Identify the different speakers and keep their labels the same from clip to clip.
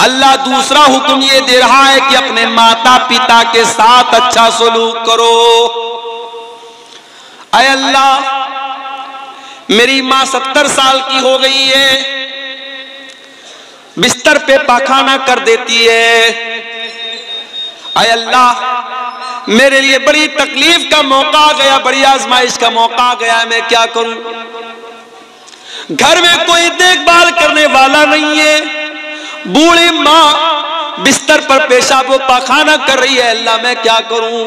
Speaker 1: अल्लाह दूसरा हुक्म ये दे रहा है कि अपने माता पिता के साथ अच्छा सलूक करो। अय अल्लाह, मेरी माँ 70 साल की हो गई है, बिस्तर पे पाखाना कर देती है। अय अल्लाह, मेरे लिए बड़ी तकलीफ का मौका आ गया, बड़ी आजमाइश का मौका आ गया, मैं क्या करूं? घर में कोई देखभाल करने वाला नहीं है, बूढ़ी माँ बिस्तर पर पेशाब व पाखाना कर रही है। अल्लाह, मैं क्या करूं?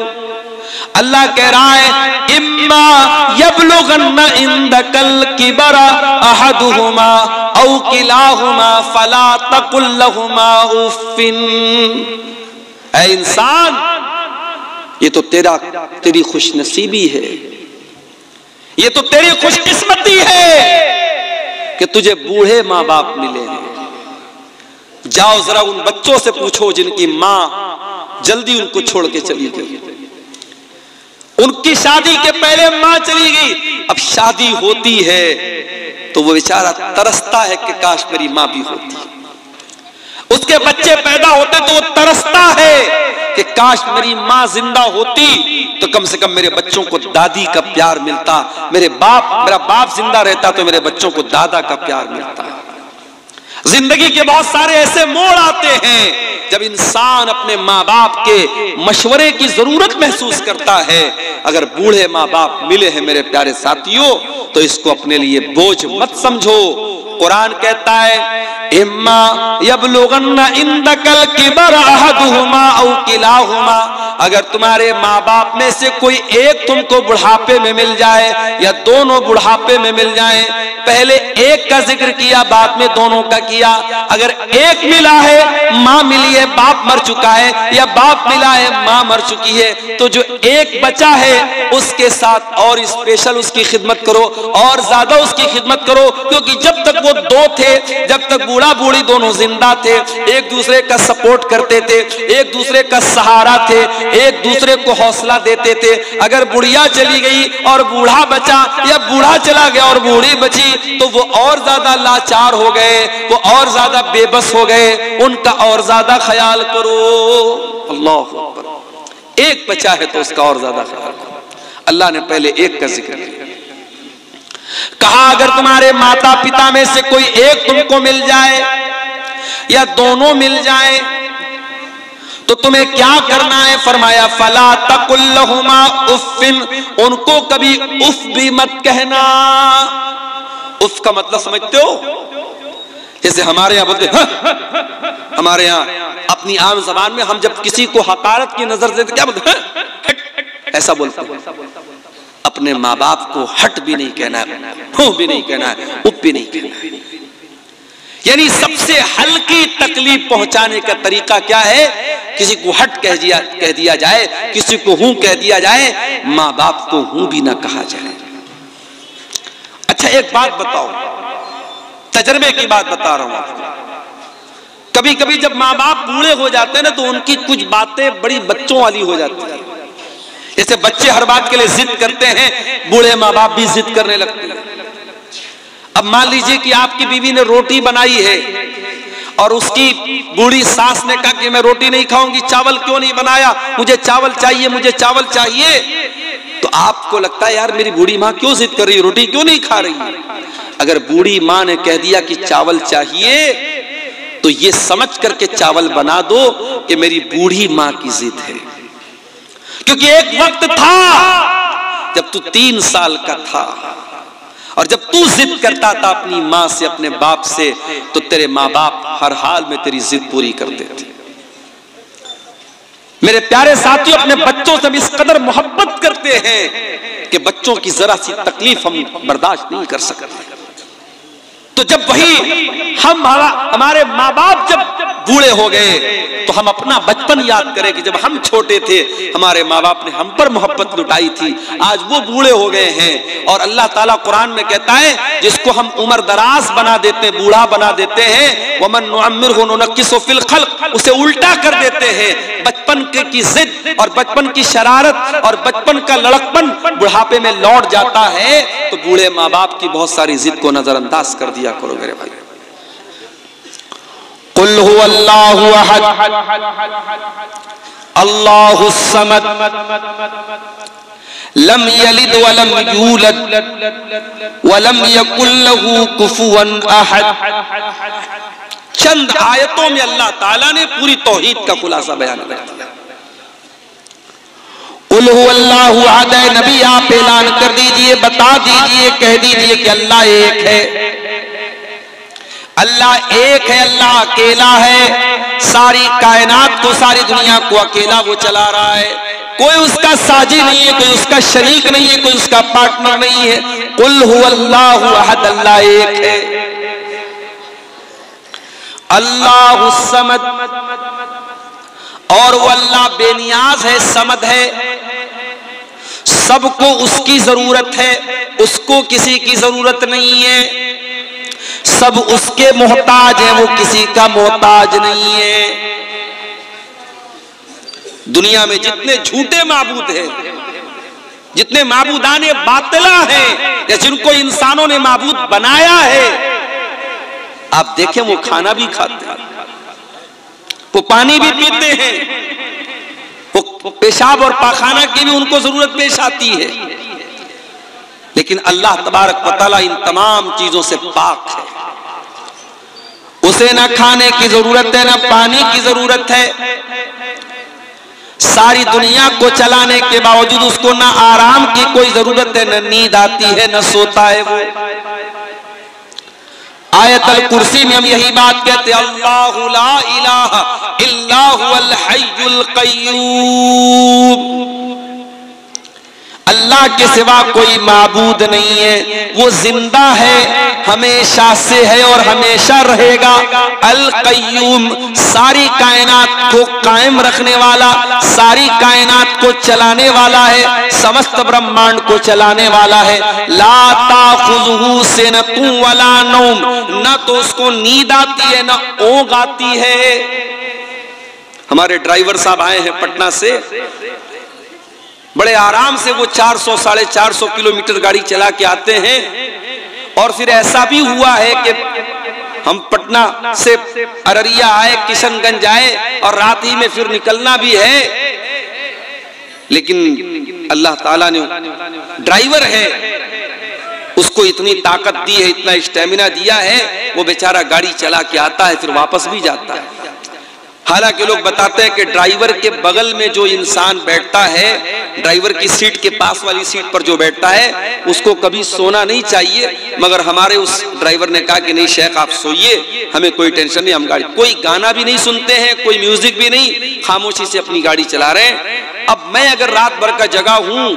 Speaker 1: अल्लाह कह रहा है, इम्मा यबलुगन्ना इंदकल किबरा अहदुहुमा औ किलाहुमा फला तकुल लहुमा उफ्फिन। ऐ इंसान, ये तो तेरी खुशनसीबी है, ये तो तेरी खुशकिस्मती है कि तुझे बूढ़े माँ बाप मिले हैं। जाओ जरा उन बच्चों से पूछो जिनकी माँ जल्दी उनको छोड़ के चली गई। उनकी शादी के पहले माँ चली गई, अब शादी होती है तो वो बेचारा तरसता है कि काश मेरी माँ भी होती। उसके बच्चे पैदा होते तो वो तरसता है कि काश मेरी माँ जिंदा होती तो कम से कम मेरे बच्चों को दादी का प्यार मिलता, मेरा बाप जिंदा रहता तो मेरे बच्चों को दादा का प्यार मिलता। जिंदगी के बहुत सारे ऐसे मोड़ आते हैं जब इंसान अपने माँ बाप के मशवरे की जरूरत महसूस करता है। अगर बूढ़े माँ बाप मिले हैं मेरे प्यारे साथियों तो इसको अपने लिए बोझ मत समझो। कुरान कहता है, इम्मा यबलुगन्ना इंदकल किबर अहदुहुमा औ किलाहुमा, अगर तुम्हारे माँ बाप में से कोई एक तुमको बुढ़ापे में मिल जाए या दोनों बुढ़ापे में मिल जाए, पहले एक का जिक्र किया बाद में दोनों का किया। अगर एक मिला है, माँ मिली है बाप मर चुका है, या बाप मिला है माँ मर चुकी है, तो जो एक बचा है उसके साथ और स्पेशल उसकी खिदमत करो और ज्यादा उसकी खिदमत करो, क्योंकि जब तक वो दो थे, जब तक बूढ़ा बूढ़ी दोनों जिंदा थे, एक दूसरे का सपोर्ट करते थे, एक दूसरे का सहारा थे, एक दूसरे को हौसला देते थे। अगर बुढ़िया चली गई और बूढ़ा बचा या बूढ़ा चला गया और बूढ़ी बची तो वो और ज्यादा लाचार हो गए, वो और ज्यादा बेबस हो गए, उनका और ज्यादा ख्याल करो। अल्लाह अकबर। एक बचा है तो उसका और ज्यादा ख्याल करो। अल्लाह ने पहले एक का जिक्र किया, कहा अगर तुम्हारे माता पिता में से कोई एक तुमको मिल जाए या दोनों मिल जाए तो तुम्हें क्या करना है? फरमाया, फला तकुल लहुमा उफ्फिन, उनको कभी उफ भी मत कहना। उफ का मतलब समझते हो? जैसे हमारे यहाँ बोलते हैं, हमारे यहाँ अपनी आम जबान में हम जब किसी को हकारत की नजर से क्या बोलते हैं, ऐसा बोलते हैं। अपने माँ बाप को हट भी नहीं कहना है, हूं भी नहीं कहना है, उप भी नहीं कहना है। यानी सबसे हल्की तकलीफ पहुंचाने का तरीका क्या है? किसी को हट कह दिया जाए, किसी को हूं कह दिया जाए, माँ बाप को हूं भी ना कहा जाए। अच्छा एक बात बताओ, तजर्बे की बात बता रहा हूं आपको। कभी कभी जब माँ बाप बूढ़े हो जाते हैं ना तो उनकी कुछ बातें बड़ी बच्चों वाली हो जाती है। जैसे बच्चे हर बात के लिए जिद करते हैं, बूढ़े माँ बाप भी जिद करने लगते हैं। अब मान लीजिए कि आपकी बीवी ने रोटी बनाई है और उसकी बूढ़ी सास ने कहा कि मैं रोटी नहीं खाऊंगी, चावल क्यों नहीं बनाया, मुझे चावल चाहिए, मुझे चावल चाहिए। तो आपको लगता है यार मेरी बूढ़ी माँ क्यों जिद कर रही है, रोटी क्यों नहीं खा रही। अगर बूढ़ी माँ ने कह दिया कि चावल चाहिए तो ये समझ करके चावल बना दो कि मेरी बूढ़ी माँ की जिद है। क्योंकि एक वक्त था जब तू 3 साल का था और जब तू जिद करता था अपनी माँ से, अपने बाप से, तो तेरे माँ बाप हर हाल में तेरी जिद पूरी करते थे। मेरे प्यारे साथियों, अपने बच्चों से इस कदर मोहब्बत करते हैं कि बच्चों की जरा सी तकलीफ हम बर्दाश्त नहीं कर सकते। तो जब वही हमारे माँ बाप जब बूढ़े हो गए तो हम अपना बचपन याद करें कि जब हम छोटे थे हमारे माँ बाप ने हम पर मोहब्बत लुटाई थी। आज वो बूढ़े हो गए हैं और अल्लाह ताला कुरान में कहता है जिसको हम उम्र दराज बना देते हैं, बूढ़ा बना देते हैं, वमन नुअम्मिरहु नुनक्किसु फिल खल्क, उसे उल्टा कर देते हैं। बचपन की जिद और बचपन की शरारत और बचपन का लड़कपन बुढ़ापे में लौट जाता है। तो बूढ़े माँ बाप की बहुत सारी जिद को नजरअंदाज कर दिया करो मेरे भाई। कुल हुवल्लाहु अहद अल्लाहुस समद लम यलिद वलम यूलद वलम यकुल लहू कुफुवन अहद। चंद आयतों में अल्लाह ताला ने पूरी तौहीद का खुलासा बयान कर दिया। कुल हुवल्लाहु अहद, नबी आप ऐलान कर दीजिए, बता दीजिए, कह दीजिए कि अल्लाह एक है, अल्लाह एक है, अल्लाह अकेला है। सारी कायनात को, सारी दुनिया को अकेला वो चला रहा है। कोई उसका साजी नहीं है, कोई उसका शरीक नहीं है, कोई उसका पार्टनर नहीं है। कुल हुवल्लाहु अहद, अल्लाह एक है। अल्लाहुस समद, और वो अल्लाह बेनियाज है, समद है, सबको उसकी जरूरत है, उसको किसी की जरूरत नहीं है। सब उसके मोहताज है, वो किसी का मोहताज नहीं है। दुनिया में जितने झूठे माबूद हैं, जितने माबूदाने बातिला हैं, या जिनको इंसानों ने माबूद बनाया है, आप देखें वो खाना भी खाते हैं, वो पानी भी पीते हैं, वो पेशाब और पाखाना की भी उनको जरूरत पेश आती है। लेकिन अल्लाह तबारक व तआला इन तमाम चीजों से पाक है। उसे ना खाने की जरूरत है, ना पानी की जरूरत है। सारी दुनिया को चलाने के बावजूद उसको ना आराम की कोई जरूरत है, ना नींद आती है, ना सोता है वो। आयतल कुर्सी में हम यही बात कहते हैं, अल्लाहु ला इलाहा इल्ला हुवल हय्युल क़य्यूम। अल्लाह के सिवा कोई माबूद नहीं है, वो जिंदा है, हमेशा से है और हमेशा रहेगा। अल क़य्यूम, सारी कायनात को कायम रखने वाला, सारी कायनात को चलाने वाला है, समस्त ब्रह्मांड को चलाने वाला है। ला ताखुज़ुहु सिनतुन वला नौम, न तो उसको नींद आती है, न ऊँघ आती है। हमारे ड्राइवर साहब आए हैं पटना से, बड़े आराम से वो 400 साढ़े 400 किलोमीटर गाड़ी चला के आते हैं। और फिर ऐसा भी हुआ है कि हम पटना से अररिया आए, किशनगंज आए और रात ही में फिर निकलना भी है। लेकिन अल्लाह ताला ने, ड्राइवर है, उसको इतनी ताकत दी है, इतना स्टेमिना दिया है, वो बेचारा गाड़ी चला के आता है, फिर वापस भी जाता है। हालांकि लोग बताते हैं कि ड्राइवर के बगल में जो इंसान बैठता है, ड्राइवर की सीट के पास वाली सीट पर जो बैठता है, उसको कभी सोना नहीं चाहिए। मगर हमारे उस ड्राइवर ने कहा कि नहीं शेख आप सोइए, हमें कोई टेंशन नहीं, हम गाड़ी, कोई गाना भी नहीं सुनते हैं, कोई म्यूजिक भी नहीं, खामोशी से अपनी गाड़ी चला रहे हैं। अब मैं अगर रात भर का जगह हूं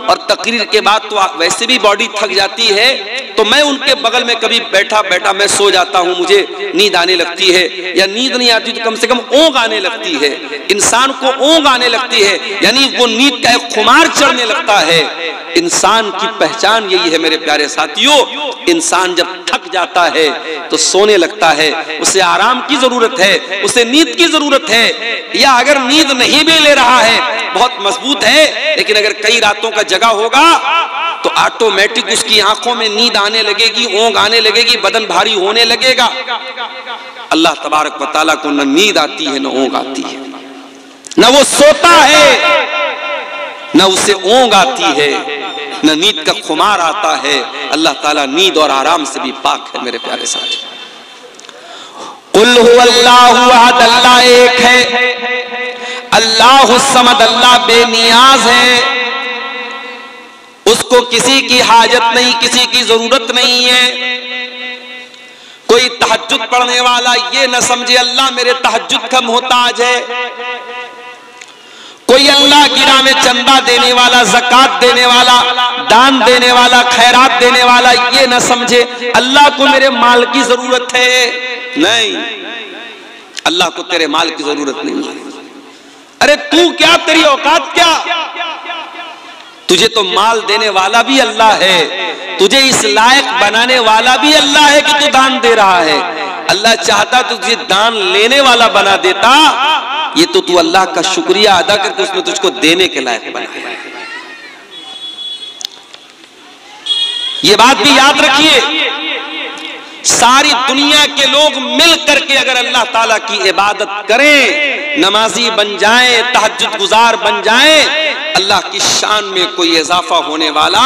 Speaker 1: और तकरीर के बाद तो वैसे भी बॉडी थक जाती है, तो मैं उनके बगल में कभी बैठा बैठा मैं सो जाता हूं, मुझे नींद आने लगती है, या नींद नहीं आती तो कम से कम ऊँघ आने लगती है। इंसान को ऊँघ आने लगती है, यानी वो नींद का एक खुमार चढ़ने लगता है। इंसान की पहचान यही है मेरे प्यारे साथियों, इंसान जब थक जाता है तो सोने लगता है, उसे आराम की जरूरत है, उसे नींद की जरूरत है। या अगर नींद नहीं भी ले रहा है, बहुत मजबूत है, लेकिन अगर कई रातों का जगा होगा तो ऑटोमेटिक उसकी आंखों में नींद आने लगेगी, ऊँघ आने लगेगी, बदन भारी होने लगेगा। अल्लाह तबारक व तआला को न नींद आती है, न ऊँघ आती है, न वो सोता है, न उसे ऊँघ आती है, न नींद का खुमार आता है। अल्लाह ताला नींद और आराम से भी पाक है मेरे प्यारे साथी। कुल हुवल्लाहु अहद, अल्लाह एक है। अल्लाहुस समद, अल्लाह बेनियाज है, उसको किसी की हाजत नहीं, किसी की जरूरत नहीं है। कोई तहज्जुद पढ़ने वाला ये न समझे अल्लाह मेरे तहज्जुद का मोहताज है। कोई अल्लाह की राह में चंदा देने वाला, ज़कात देने वाला, दान देने वाला, खैरात देने वाला ये न समझे अल्लाह को मेरे माल की जरूरत है। नहीं, अल्लाह को तेरे माल की जरूरत नहीं है। अरे तू क्या, तेरी औकात क्या? तुझे तो माल देने वाला भी अल्लाह है, तुझे इस लायक बनाने वाला भी अल्लाह है कि तू दान दे रहा है। अल्लाह चाहता तुझे दान लेने वाला बना देता, ये तो तू अल्लाह का शुक्रिया अदा करके उसने तुझको देने के लायक बनाया। ये बात भी याद रखिए, सारी दुनिया के लोग मिल करके अगर अल्लाह ताला की इबादत करें, नमाजी बन जाएं, तहज्जुद गुजार बन जाएं, अल्लाह की शान में कोई इजाफा होने वाला,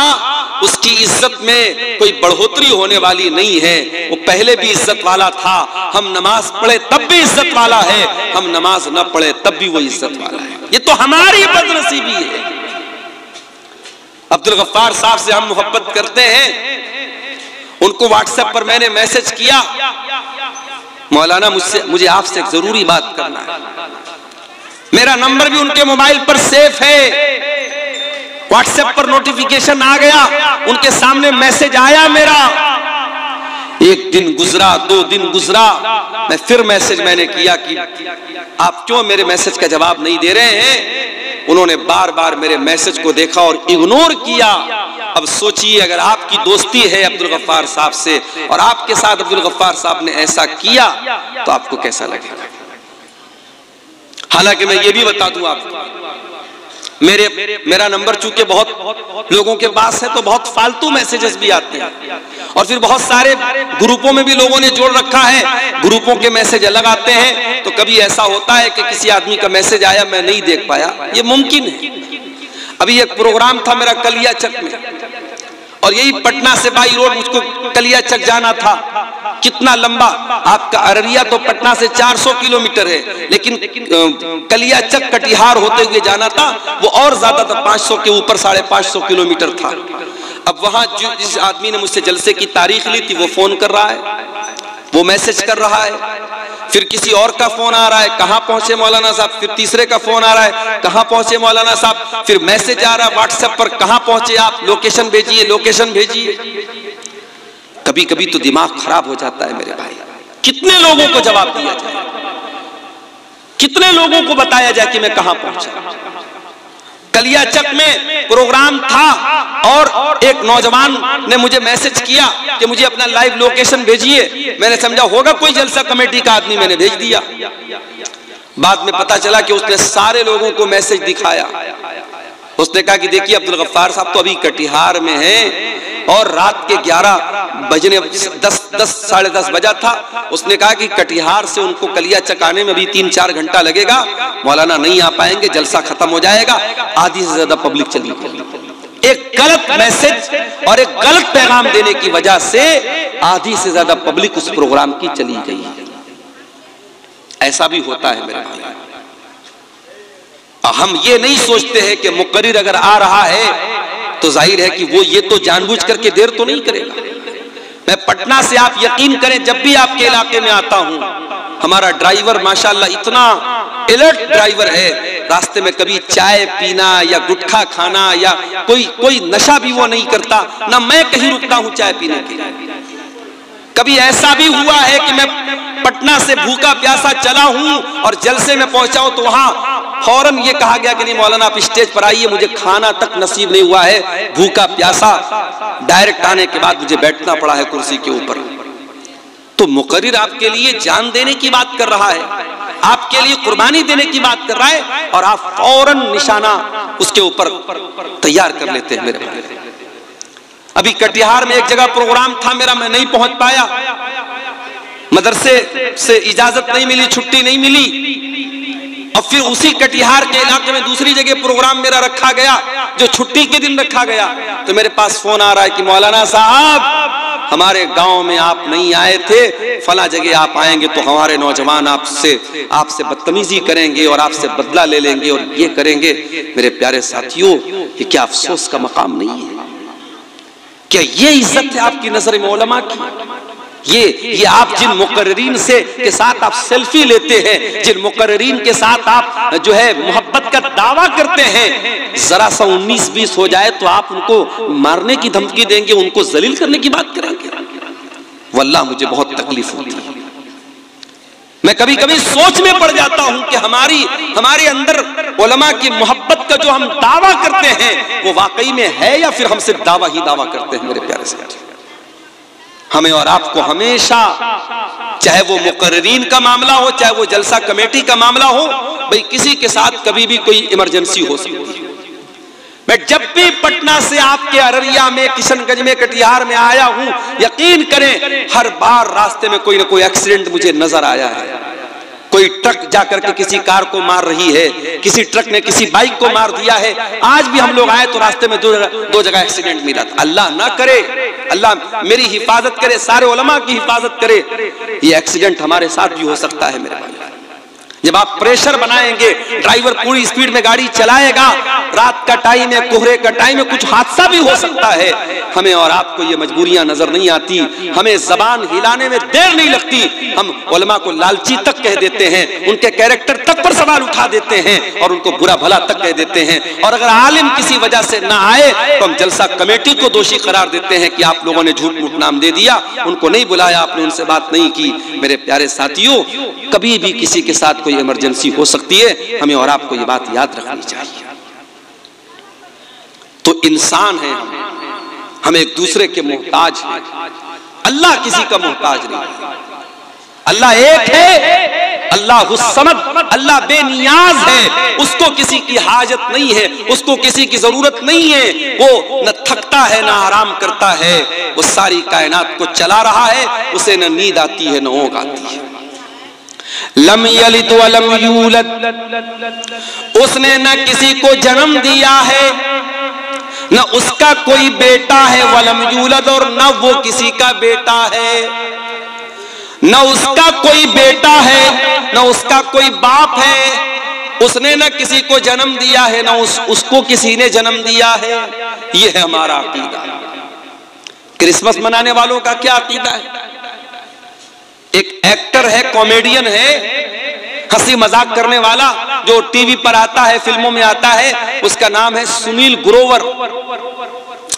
Speaker 1: उसकी इज्जत में कोई बढ़ोतरी होने वाली नहीं है। वो पहले भी इज्जत वाला था, हम नमाज पढ़े तब भी इज्जत वाला है, हम नमाज न पढ़े तब भी वो इज्जत वाला है। ये तो हमारी बदनसीबी है। अब्दुल गफ्फार साहब से हम मोहब्बत करते हैं। उनको व्हाट्सएप पर मैंने मैसेज किया, मौलाना मुझे आपसे एक जरूरी बात करना है। मेरा नंबर भी उनके मोबाइल पर सेफ है, व्हाट्सएप पर नोटिफिकेशन आ गया, उनके सामने मैसेज आया मेरा। एक दिन गुजरा, 2 दिन गुजरा, मैं फिर मैंने किया कि आप क्यों मेरे मैसेज का जवाब नहीं दे रहे हैं। उन्होंने बार बार मेरे मैसेज को देखा और इग्नोर किया। अब सोचिए, अगर आपकी दोस्ती है अब्दुल गफ्फार साहब से और आपके साथ अब्दुल गफ्फार साहब ने ऐसा किया तो आपको कैसा लगेगा। हालांकि मैं ये भी बता दूं आपको, मेरा नंबर चूंकि बहुत लोगों के पास है तो बहुत फालतू मैसेजेस भी आते हैं, और फिर बहुत सारे ग्रुपों में भी लोगों ने जोड़ रखा है, ग्रुपों के मैसेज अलग आते हैं। तो कभी ऐसा होता है कि किसी आदमी का मैसेज आया, मैं नहीं देख पाया, ये मुमकिन है। अभी एक प्रोग्राम था मेरा कलिया चक में, और यही पटना से बाई रोड मुझको कलिया चक जाना था। कितना लंबा, आपका अररिया तो पटना से 400 किलोमीटर है, लेकिन कलिया चक कटिहार होते हुए जाना था, वो और ज्यादा था, 500 के ऊपर, 550 किलोमीटर था। अब वहां जिस आदमी ने मुझसे जलसे की तारीख ली थी वो फोन कर रहा है, वो मैसेज कर रहा है, फिर किसी और का फोन आ रहा है, कहां पहुंचे मौलाना साहब, फिर तीसरे का फोन आ रहा है, कहां पहुंचे मौलाना साहब, फिर मैसेज आ रहा है व्हाट्सएप पर, कहां पहुंचे आप, लोकेशन भेजिए, लोकेशन भेजिए। कभी कभी तो दिमाग खराब हो जाता है मेरे भाई। कितने लोगों को जवाब दिया जाए, कितने लोगों को बताया जाए कि मैं कहां पहुंचा। कलियाचक में प्रोग्राम था और एक नौजवान ने मुझे मैसेज किया कि मुझे अपना लाइव लोकेशन भेजिए। मैंने समझा होगा कोई जलसा कमेटी का आदमी, मैंने भेज दिया। बाद में पता चला कि उसने सारे लोगों को मैसेज दिखाया। उसने कहा कि देखिए अब्दुल गफ्फार साहब तो अभी कटिहार में हैं और रात के 11 बजने 10 साढ़े 10 बजा था। उसने कहा कि कटिहार से उनको कलियाचक आने में अभी 3-4 घंटा लगेगा, मौलाना नहीं आ पाएंगे, जलसा खत्म हो जाएगा, आधी से ज्यादा पब्लिक चली गई। एक गलत मैसेज और एक गलत पैगाम देने की वजह से आधी से ज्यादा पब्लिक उस प्रोग्राम की चली गई। ऐसा भी होता है मेरे भाई। हम ये नहीं सोचते हैं कि मुकर्रिर अगर आ रहा है तो जाहिर है कि वो ये तो जानबूझ करके देर तो नहीं करेगा। मैं पटना से, आप यकीन करें, जब भी आपके इलाके में आता हूं, हमारा ड्राइवर माशाल्लाह इतना अलर्ट ड्राइवर है, रास्ते में कभी चाय पीना या गुटखा खाना या कोई नशा भी वो नहीं करता, ना मैं कहीं रुकता हूं चाय पीने के लिए। कभी ऐसा भी हुआ है कि मैं पटना से भूखा प्यासा चला हूं और जलसे में पहुंचा हूं तो वहां फौरन ये कहा गया कि नहीं मौलाना आप स्टेज पर आइए, मुझे खाना तक नसीब नहीं हुआ है, भूखा प्यासा, डायरेक्ट आने के बाद मुझे बैठना पड़ा है कुर्सी के ऊपर। तो मुकर्रिर आपके लिए जान देने की बात कर रहा है, आपके लिए कुर्बानी देने की बात कर रहा है, और आप फौरन निशाना उसके ऊपर तैयार कर लेते हैं मेरे भाई। अभी कटिहार में एक जगह प्रोग्राम था मेरा, मैं नहीं पहुंच पाया, मदरसे से इजाजत नहीं मिली, छुट्टी नहीं मिली, और फिर उसी कटिहार के इलाके में दूसरी जगह प्रोग्राम मेरा रखा गया जो छुट्टी के दिन रखा गया। तो मेरे पास फोन आ रहा है कि मौलाना साहब हमारे गांव में आप नहीं आए थे, फला जगह आप आएंगे तो हमारे नौजवान आपसे बदतमीजी करेंगे और आपसे बदला ले लेंगे और ये करेंगे। मेरे प्यारे साथियों, ये क्या अफसोस का मकाम नहीं है? क्या ये इज्जत है आपकी नजर में उलमा की? ये आप जिन मुकर्रिरीन से के साथ आप सेल्फी लेते हैं, जिन मुकर्रिरीन के साथ आप जो है मोहब्बत का दावा करते हैं, जरा सा 19-20 हो जाए तो आप उनको मारने की धमकी देंगे, उनको जलील करने की बात करेंगे। वल्लाह मुझे बहुत तकलीफ होती है। मैं कभी कभी सोच में पड़ जाता हूं कि हमारे अंदर उलमा की मोहब्बत का जो हम दावा करते हैं वो वाकई में है या फिर हम सिर्फ दावा ही दावा करते हैं। मेरे प्यारे साथी, हमें और आपको हमेशा, चाहे वो मुकर्रिरीन का मामला हो, चाहे वो जलसा कमेटी का मामला हो, भाई किसी के साथ कभी भी कोई इमरजेंसी हो सकती है। मैं जब भी पटना से आपके अररिया में, किशनगंज में, कटिहार में आया हूं, यकीन करें हर बार रास्ते में कोई ना कोई एक्सीडेंट मुझे नजर आया है। कोई ट्रक जाकर के किसी कार को मार रही है, किसी ट्रक ने किसी बाइक को मार दिया है। आज भी हम लोग आए तो रास्ते में दो जगह एक्सीडेंट मिला था। अल्लाह ना करे, अल्लाह मेरी हिफाजत करे, सारे उलमा की हिफाजत करे। ये एक्सीडेंट हमारे साथ भी हो सकता है मेरे भाई। जब आप प्रेशर बनाएंगे, ड्राइवर पूरी स्पीड में गाड़ी चलाएगा, रात का टाइम है, कोहरे का टाइम है, कुछ हादसा भी हो सकता है। हमें और आपको ये मजबूरियां नजर नहीं आती, हमें जबान हिलाने में देर नहीं लगती। हम उलमा को लालची तक कह देते हैं, उनके कैरेक्टर तक पर सवाल उठा देते हैं और उनको बुरा भला तक कह देते हैं। और अगर आलिम किसी वजह से ना आए तो हम जलसा कमेटी को दोषी करार देते हैं कि आप लोगों ने झूठ मूठ नाम दे दिया, उनको नहीं बुलाया, आपने उनसे बात नहीं की। मेरे प्यारे साथियों, कभी भी किसी के साथ इमरजेंसी हो सकती है, हमें और आपको ये बात याद रखनी चाहिए। तो इंसान है, हम एक दूसरे के मोहताज हैं। अल्लाह किसी का मोहताज नहीं, अल्लाह एक है, अल्लाह समद, अल्लाह बेनियाज है, उसको किसी की हाजत नहीं है, उसको किसी की जरूरत नहीं है। वो न थकता है न आराम करता है, वो सारी कायनात को चला रहा है, उसे न नींद आती है न ऊँघ आती है। लम यलिद वलम यूलद, उसने न किसी को जन्म दिया है, न उसका कोई बेटा है। वलम यूलद, और न वो किसी का बेटा है, न उसका कोई बेटा है, न उसका कोई बाप है। उसने न किसी को जन्म दिया है, न उसको किसी ने जन्म दिया है। ये है हमारा अकीदा। क्रिसमस मनाने वालों का क्या अकीदा है? एक एक्टर है, कॉमेडियन है, हंसी मजाक करने वाला, जो टीवी पर आता है, फिल्मों में आता है, उसका नाम है सुनील ग्रोवर।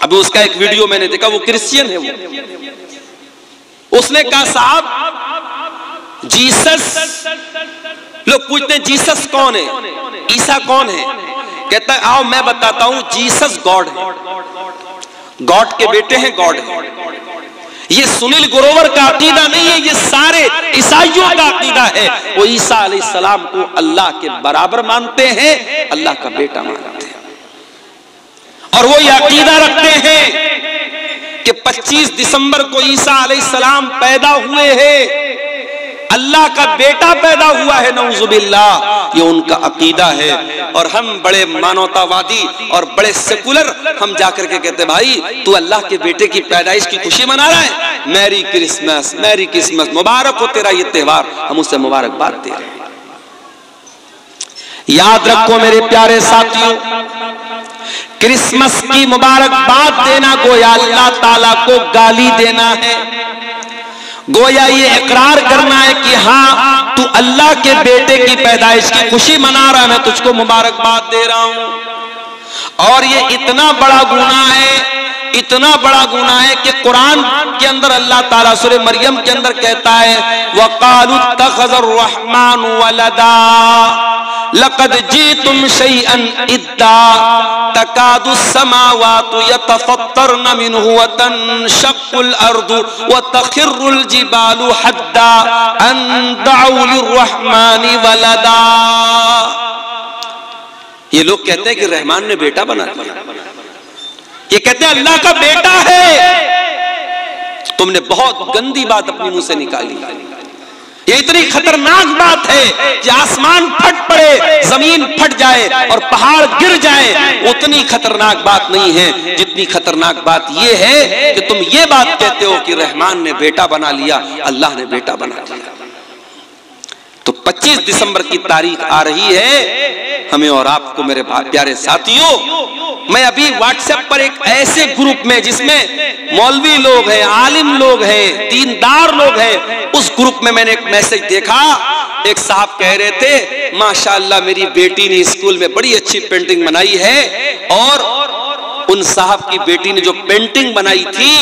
Speaker 1: अभी उसका एक वीडियो मैंने देखा, वो क्रिश्चियन है। उसने कहा साहब जीसस, लोग पूछते हैं जीसस कौन है, ईसा कौन है? कहता है आओ मैं बताता हूं, जीसस गॉड है, गॉड के बेटे हैं, गॉड है। ये सुनील ग्रोवर का अकीदा नहीं है, ये सारे ईसाइयों का अकीदा है। वो ईसा अलैहिस्सलाम को अल्लाह के बराबर मानते हैं, अल्लाह का बेटा मानते हैं। और वो ये अकीदा रखते हैं कि 25 दिसंबर को ईसा अलैहिस्सलाम पैदा हुए हैं, अल्लाह का बेटा पैदा हुआ है, नऊजुबिल्लाह। ये उनका अकीदा है। और हम बड़े मानवतावादी और बड़े सेकुलर, हम जाकर के कहते भाई तू अल्लाह के बेटे की पैदाइश की खुशी मना रहा है, मैरी क्रिसमस, मैरी क्रिसमस, मुबारक हो तेरा ये त्योहार, हम उससे मुबारकबाद दे रहे हैं। याद रखो मेरे प्यारे साथियों, क्रिसमस की मुबारकबाद देना गोया अल्लाह ताला को गाली देना है, गोया ये इकरार करना है कि हाँ तू अल्लाह के बेटे की पैदाइश की खुशी मना रहा है, मैं तुझको मुबारकबाद दे रहा हूं। और ये इतना बड़ा गुनाह है, इतना बड़ा गुनाह है कि कुरान के अंदर अल्लाह ताला सूरह मरियम के अंदर कहता है वक़ालू इत्तख़ज़र रहमान वलदा लक़द जीतुम शैअन इद्दा तकादु समावातु यतफ़त्तरन मिन्हु व तनशक़्क़ुल अर्दु व तख़िर्रुल जिबालु हद्दा अन दअू लिर्रहमानि वलदा। ये लोग कहते हैं कि रहमान ने बेटा बना दिया, ये कहते हैं अल्लाह का बेटा है। तुमने बहुत गंदी बात अपनी मुंह से निकाली। ये इतनी खतरनाक बात है कि आसमान फट पड़े, जमीन फट जाए और पहाड़ गिर जाए, उतनी खतरनाक बात नहीं है जितनी खतरनाक बात यह है कि तुम ये बात कहते हो कि रहमान ने बेटा बना लिया, अल्लाह ने बेटा बना लिया। तो 25 दिसंबर की तारीख आ रही है, हमें और आपको मेरे प्यारे साथियों, मैं अभी व्हाट्सएप पर एक ऐसे ग्रुप में जिसमें मौलवी लोग हैं, आलिम लोग हैं, दीनदार लोग हैं, उस ग्रुप में मैंने एक मैसेज देखा। एक साहब कह रहे थे माशाअल्लाह मेरी बेटी ने स्कूल में बड़ी अच्छी पेंटिंग बनाई है। और उन साहब की बेटी ने जो पेंटिंग बनाई थी,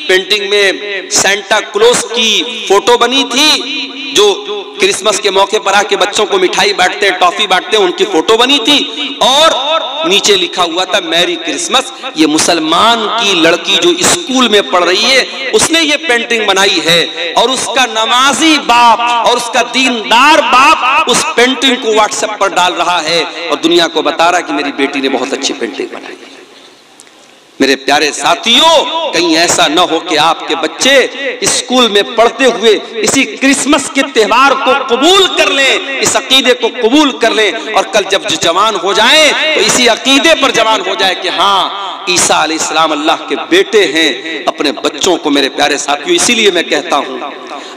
Speaker 1: पेंटिंग में सेंटा क्लॉज की फोटो बनी थी, जो क्रिसमस के मौके पर आके बच्चों को मिठाई बांटते हैं, टॉफी बांटते हैं, उनकी फोटो बनी थी। और नीचे लिखा हुआ था मैरी क्रिसमस। ये मुसलमान की लड़की जो स्कूल में पढ़ रही है, उसने ये पेंटिंग बनाई है। और उसका नमाजी बाप और उसका दीनदार बाप उस पेंटिंग को व्हाट्सएप पर डाल रहा है और दुनिया को बता रहा है कि मेरी बेटी ने बहुत अच्छी पेंटिंग बनाई है। मेरे प्यारे साथियों, कहीं ऐसा न हो कि आपके बच्चे स्कूल में पढ़ते हुए इसी क्रिसमस के त्योहार को कबूल कर लें, इस अकीदे को कबूल कर लें, और कल जब जवान हो जाएं तो इसी अकीदे पर जवान हो जाए कि हाँ, ईसा अलैहिस्सलाम अल्लाह के बेटे हैं। अपने बच्चों को मेरे प्यारे साथियों, इसीलिए मैं कहता हूं,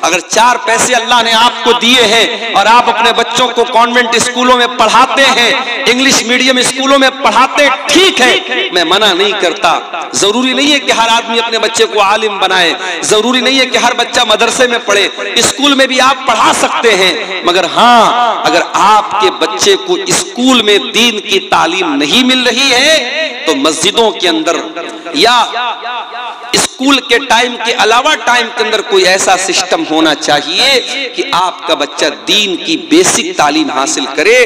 Speaker 1: अगर 4 पैसे अल्लाह ने आपको दिए हैं और आप अपने बच्चों को कॉन्वेंट स्कूलों में पढ़ाते हैं, इंग्लिश मीडियम स्कूलों में पढ़ाते, ठीक है, मैं मना नहीं करता। जरूरी नहीं है कि हर आदमी अपने बच्चे को आलिम बनाए, जरूरी नहीं है कि हर बच्चा मदरसे में पढ़े, स्कूल में भी आप पढ़ा सकते हैं। मगर हाँ, अगर आपके बच्चे को स्कूल में दीन की तालीम नहीं मिल रही है तो मस्जिदों के अंदर या स्कूल के टाइम के अलावा टाइम के अंदर कोई ऐसा सिस्टम होना चाहिए कि आपका बच्चा दीन की बेसिक तालीम हासिल करे,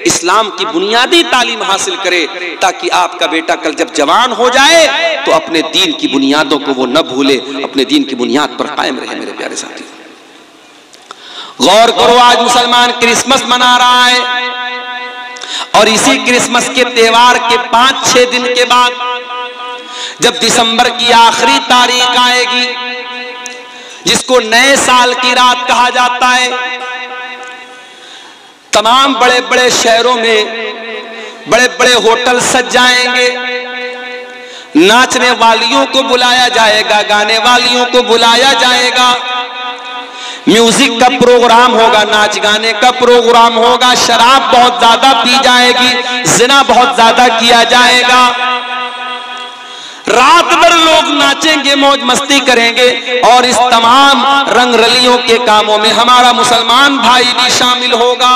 Speaker 1: इस्लाम की बुनियादी तालीम हासिल करे, ताकि आपका बेटा कल जब जवान हो जाए तो अपने दीन की बुनियादों को वो न भूले, अपने दीन की बुनियाद पर कायम रहे। मेरे प्यारे साथी, गौर करो, आज मुसलमान क्रिसमस मना रहा है और इसी क्रिसमस के त्योहार के 5-6 दिन के बाद जब दिसंबर की आखिरी तारीख आएगी, जिसको नए साल की रात कहा जाता है, तमाम बड़े बड़े शहरों में बड़े बड़े होटल सज जाएंगे, नाचने वालियों को बुलाया जाएगा, गाने वालियों को बुलाया जाएगा, म्यूजिक का प्रोग्राम होगा, नाच गाने का प्रोग्राम होगा, शराब बहुत ज्यादा पी जाएगी, जिना बहुत ज्यादा किया जाएगा, रात भर लोग नाचेंगे, मौज मस्ती करेंगे, और इस तमाम रंग रलियों के कामों में हमारा मुसलमान भाई भी शामिल होगा।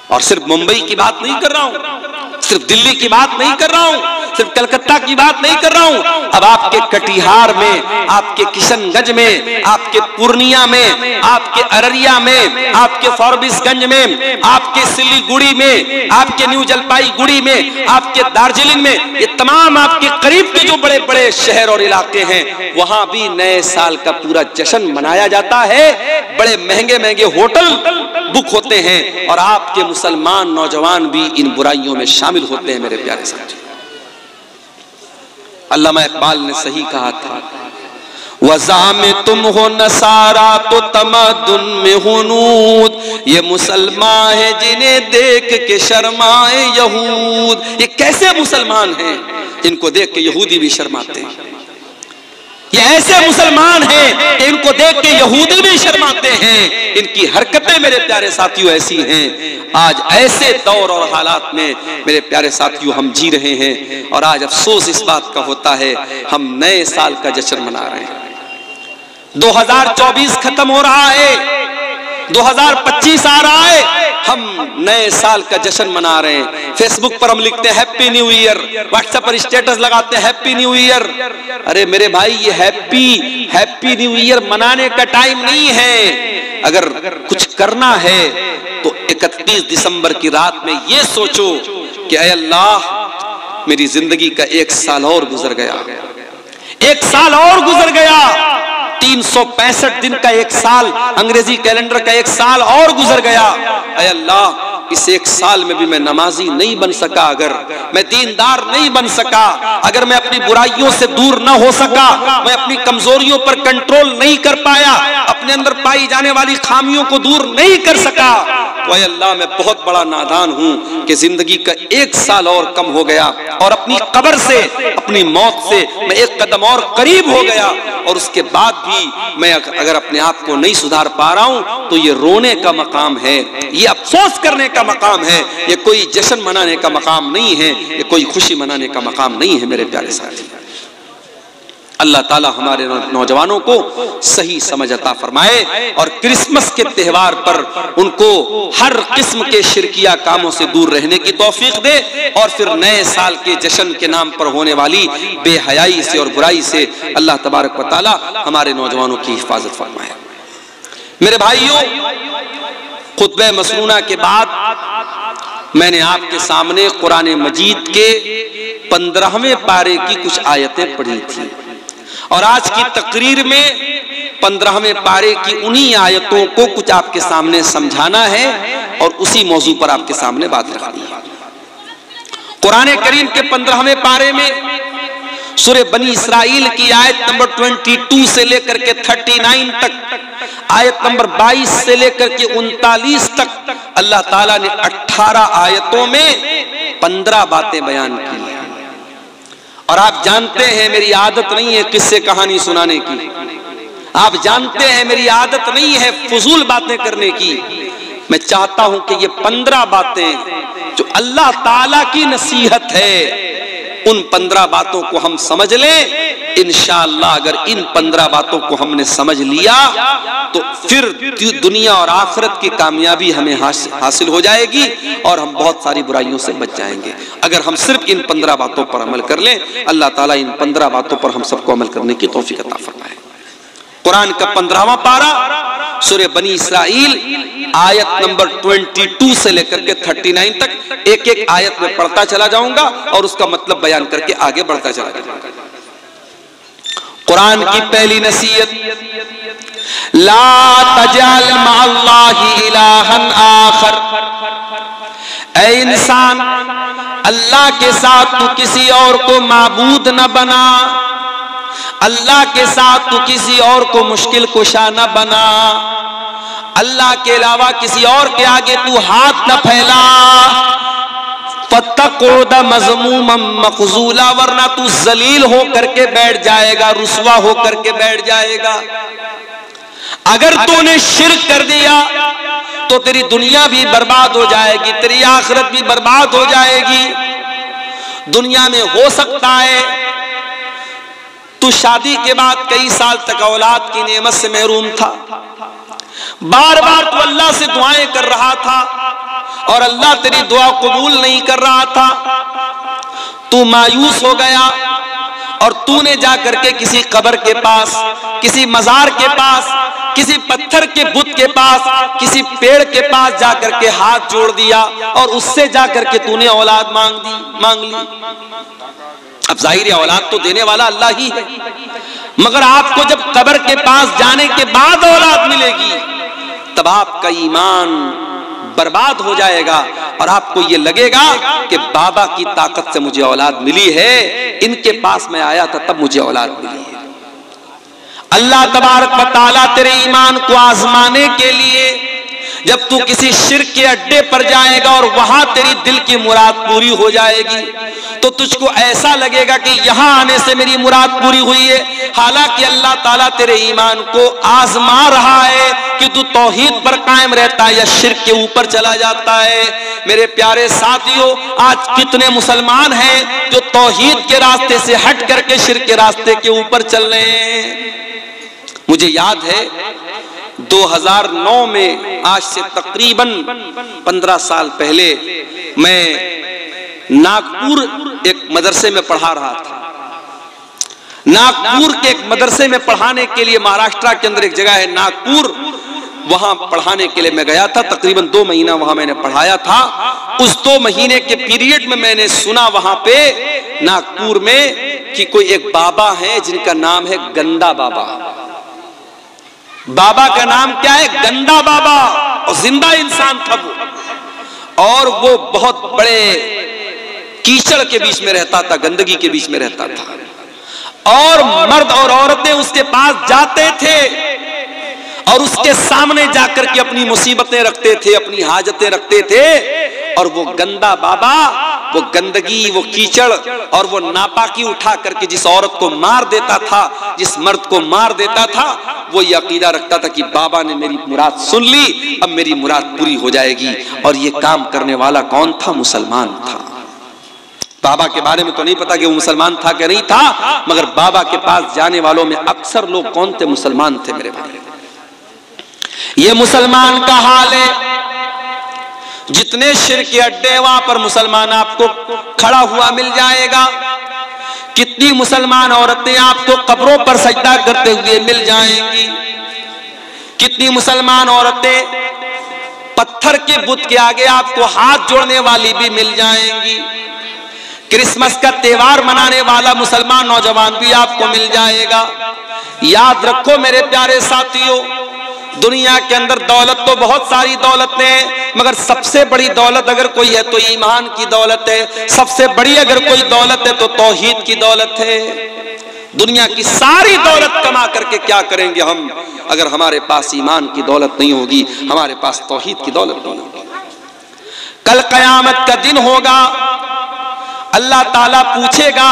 Speaker 1: और सिर्फ मुंबई की बात नहीं कर रहा हूं, सिर्फ दिल्ली की बात नहीं कर रहा हूं, सिर्फ कलकत्ता की बात नहीं कर रहा हूं। अब आपके कटिहार में, आपके किशनगंज में, आपके पूर्णिया में, आपके अररिया में, आपके फॉरबिसगंज में, आपके सिलीगुड़ी में, आपके न्यू जलपाईगुड़ी में, आपके दार्जिलिंग में, ये तमाम आपके करीब के जो बड़े बड़े शहर और इलाके हैं, वहां भी नए साल का पूरा जश्न मनाया जाता है। बड़े महंगे महंगे होटल बुक होते हैं और आपके मुसलमान नौजवान भी इन बुराइयों में शामिल होते हैं। मेरे प्यारे साथी, अल्लामा इकबाल ने सही कहा था, वज़ा में तुम हो नसारा तो तमद्दुन में हुनूद, ये मुसलमान है जिन्हें देख के शर्माए यहूद। ये कैसे मुसलमान हैं जिनको देख के यहूदी भी शर्माते हैं? ये ऐसे मुसलमान हैं कि इनको देख के यहूदी भी शर्माते हैं। इनकी हरकतें मेरे प्यारे साथियों ऐसी हैं। आज ऐसे दौर और हालात में मेरे प्यारे साथियों हम जी रहे हैं, और आज अफसोस इस बात का होता है, हम नए साल का जश्न मना रहे हैं। 2024 खत्म हो रहा है, 2025 आ रहा है, हम नए साल का जश्न मना रहे हैं। फेसबुक पर हम लिखते हैं हैप्पी न्यू ईयर, व्हाट्सएप पर स्टेटस लगाते हैं हैप्पी न्यू ईयर। अरे मेरे भाई, ये हैप्पी न्यू ईयर मनाने का टाइम नहीं है। अगर कुछ करना है तो 31 दिसंबर की रात में ये सोचो कि ऐ अल्लाह, मेरी जिंदगी का 1 साल और गुजर गया, 1 साल और गुजर गया, 365 दिन का 1 साल, अंग्रेजी कैलेंडर का 1 साल और गुजर गया। ऐ अल्लाह, इस 1 साल में भी मैं नमाजी नहीं बन सका, अगर मैं दीनदार नहीं बन सका, अगर मैं अपनी बुराइयों से दूर न हो सका, मैं अपनी कमजोरियों पर कंट्रोल नहीं कर पाया, अपने अंदर पाई जाने वाली खामियों को दूर नहीं कर सका, तो ऐ अल्लाह, मैं बहुत बड़ा नादान हूं कि जिंदगी का 1 साल और कम हो गया, और अपनी कब्र से, अपनी मौत से मैं 1 कदम और करीब हो गया, और उसके बाद भी मैं अगर अपने आप को नहीं सुधार पा रहा हूं तो ये रोने का मकाम है, ये अफसोस करने का मकाम है, ये कोई जश्न मनाने का मकाम नहीं है, ये कोई खुशी मनाने का मकाम नहीं है। मेरे प्यारे साथी, अल्लाह ताला हमारे नौजवानों को सही समझ अता फरमाए, और क्रिसमस के त्योहार पर उनको हर किस्म के शिरकिया कामों से दूर रहने की तौफीक दे, और फिर नए साल के जश्न के नाम पर होने वाली बेहयाई से और बुराई से अल्लाह तबारक व तआला हमारे नौजवानों की हिफाजत फरमाए। मेरे भाइयों, खुतबे मसनूना के बाद मैंने आपके सामने कुरान मजीद के 15वें पारे की कुछ आयतें पढ़ी थी, और आज की तकरीर में 15वें पारे की उन्हीं आयतों को कुछ आपके सामने समझाना है और उसी मौजू पर आपके सामने बात रखनी है। कुरान करीम के 15वें पारे में सूरह बनी इसराइल की आयत नंबर 22 से लेकर के 39 तक, आयत नंबर 22 से लेकर के 39 तक अल्लाह ताला ने 18 आयतों में 15 बातें बयान की हैं। और आप जानते हैं मेरी आदत नहीं है किस्से कहानी सुनाने की, आप जानते हैं मेरी आदत नहीं है फजूल बातें करने की। मैं चाहता हूं कि ये 15 बातें जो अल्लाह ताला की नसीहत है, उन 15 बातों को हम समझ लें। इंशाअल्लाह अगर इन 15 बातों को हमने समझ लिया तो फिर दुनिया और आखिरत की कामयाबी हमें हासिल हो जाएगी और हम बहुत सारी बुराइयों से बच जाएंगे। अगर हम सिर्फ इन 15 बातों पर अमल कर लें, अल्लाह ताला इन 15 बातों पर हम सबको अमल करने की तौफीक अता फरमाए। कुरान का 15वां पारा सूरह बनी इसराइल आयत नंबर 22 से लेकर के 39 तक एक एक आयत में पढ़ता चला जाऊंगा और उसका मतलब बयान करके आगे बढ़ता चला जाऊंगा। कुरान की पहली नसीहत, ला तजअल मअल्लाहि इलाहन आखर। ऐ इंसान, अल्लाह के साथ तू किसी और को माबूद न बना, अल्लाह के साथ तू किसी और को मुश्किल कुशा न बना, अल्लाह के अलावा किसी और के आगे तू हाथ न फैला। फतक़ूद मज़मूमम मख़ज़ूला, वरना तू जलील हो करके बैठ जाएगा, रुसवा हो करके बैठ जाएगा। अगर तूने शिर्क कर दिया तो तेरी दुनिया भी बर्बाद हो जाएगी, तेरी आखिरत भी बर्बाद हो जाएगी। दुनिया में हो सकता है तू शादी के बाद कई साल तक औलाद की नेमत से महरूम था, बार बार तू अल्लाह से दुआएं कर रहा था और अल्लाह तेरी दुआ कबूल नहीं कर रहा था। तू मायूस हो गया और तूने जा करके किसी कब्र के पास, किसी मजार के पास, किसी पत्थर के बुत के पास, किसी पेड़ के पास जा करके हाथ जोड़ दिया और उससे जा करके तूने औलाद मांग ली। अब जाहिर औलाद तो देने वाला अल्लाह ही है, मगर आपको जब कब्र के पास जाने के बाद औलाद मिलेगी तब आपका ईमान बर्बाद हो जाएगा और आपको ये लगेगा कि बाबा की ताकत से मुझे औलाद मिली है, इनके पास मैं आया था तब मुझे औलाद मिली है। अल्लाह तबारक व तआला तेरे ईमान को आजमाने के लिए जब तू किसी शिर्क के अड्डे पर जाएगा और वहां तेरी दिल की मुराद पूरी हो जाएगी तो तुझको ऐसा लगेगा कि यहां आने से मेरी मुराद पूरी हुई है। हालांकि अल्लाह ताला तेरे ईमान को आजमा रहा है कि तू तौहीद पर कायम रहता है या शिर्क के ऊपर चला जाता है। मेरे प्यारे साथियों, आज कितने मुसलमान हैं जो तौहीद के रास्ते से हट करके शिर्क के रास्ते के ऊपर चल रहे हैं। मुझे याद है 2009 में, आज से तकरीबन 15 साल पहले, मैं नागपुर एक मदरसे में पढ़ा रहा था। नागपुर के एक मदरसे में पढ़ाने के लिए, महाराष्ट्र के अंदर एक जगह है नागपुर, वहां पढ़ाने के लिए मैं गया था। तकरीबन 2 महीना वहां मैंने पढ़ाया था। उस 2 महीने के पीरियड में मैंने सुना वहां पे नागपुर में कि कोई एक बाबा है जिनका नाम है गंदा बाबा। बाबा का नाम क्या है? गंदा बाबा। और जिंदा इंसान था वो, और वो बहुत बड़े कीचड़ के बीच में रहता था, गंदगी के बीच में रहता था, और मर्द और औरतें उसके पास जाते थे और उसके सामने जाकर के अपनी मुसीबतें रखते थे, अपनी हाजतें रखते थे। और वो गंदा बाबा वो गंदगी, वो कीचड़ और वो नापाकी उठा करके जिस औरत को मार देता था, जिस मर्द को मार देता था, वो ये अकीदा रखता था कि बाबा ने मेरी मुराद सुन ली, अब मेरी मुराद पूरी हो जाएगी। और ये काम करने वाला कौन था? मुसलमान था। बाबा के बारे में तो नहीं पता कि वो मुसलमान था कि नहीं था, मगर बाबा के पास जाने वालों में अक्सर लोग कौन थे? मुसलमान थे। मेरे भाई, ये मुसलमान का हाल है। जितने शिर्क के अड्डे वहां पर मुसलमान आपको खड़ा हुआ मिल जाएगा। कितनी मुसलमान औरतें आपको कब्रों पर सजदा करते हुए मिल जाएंगी। कितनी मुसलमान औरतें पत्थर के बुत के आगे आपको हाथ जोड़ने वाली भी मिल जाएंगी। क्रिसमस का त्योहार मनाने वाला मुसलमान नौजवान भी आपको मिल जाएगा। याद रखो मेरे प्यारे साथियों, दुनिया के अंदर दौलत तो बहुत सारी दौलतें हैं, मगर सबसे बड़ी दौलत अगर कोई है तो ईमान की दौलत है। सबसे बड़ी अगर कोई दौलत है तो तौहीद की दौलत है। दुनिया की सारी दौलत कमा करके क्या करेंगे हम अगर हमारे पास ईमान की दौलत नहीं होगी, हमारे पास तौहीद की दौलत नहीं होगी। कल कयामत का दिन होगा, अल्लाह ताला पूछेगा,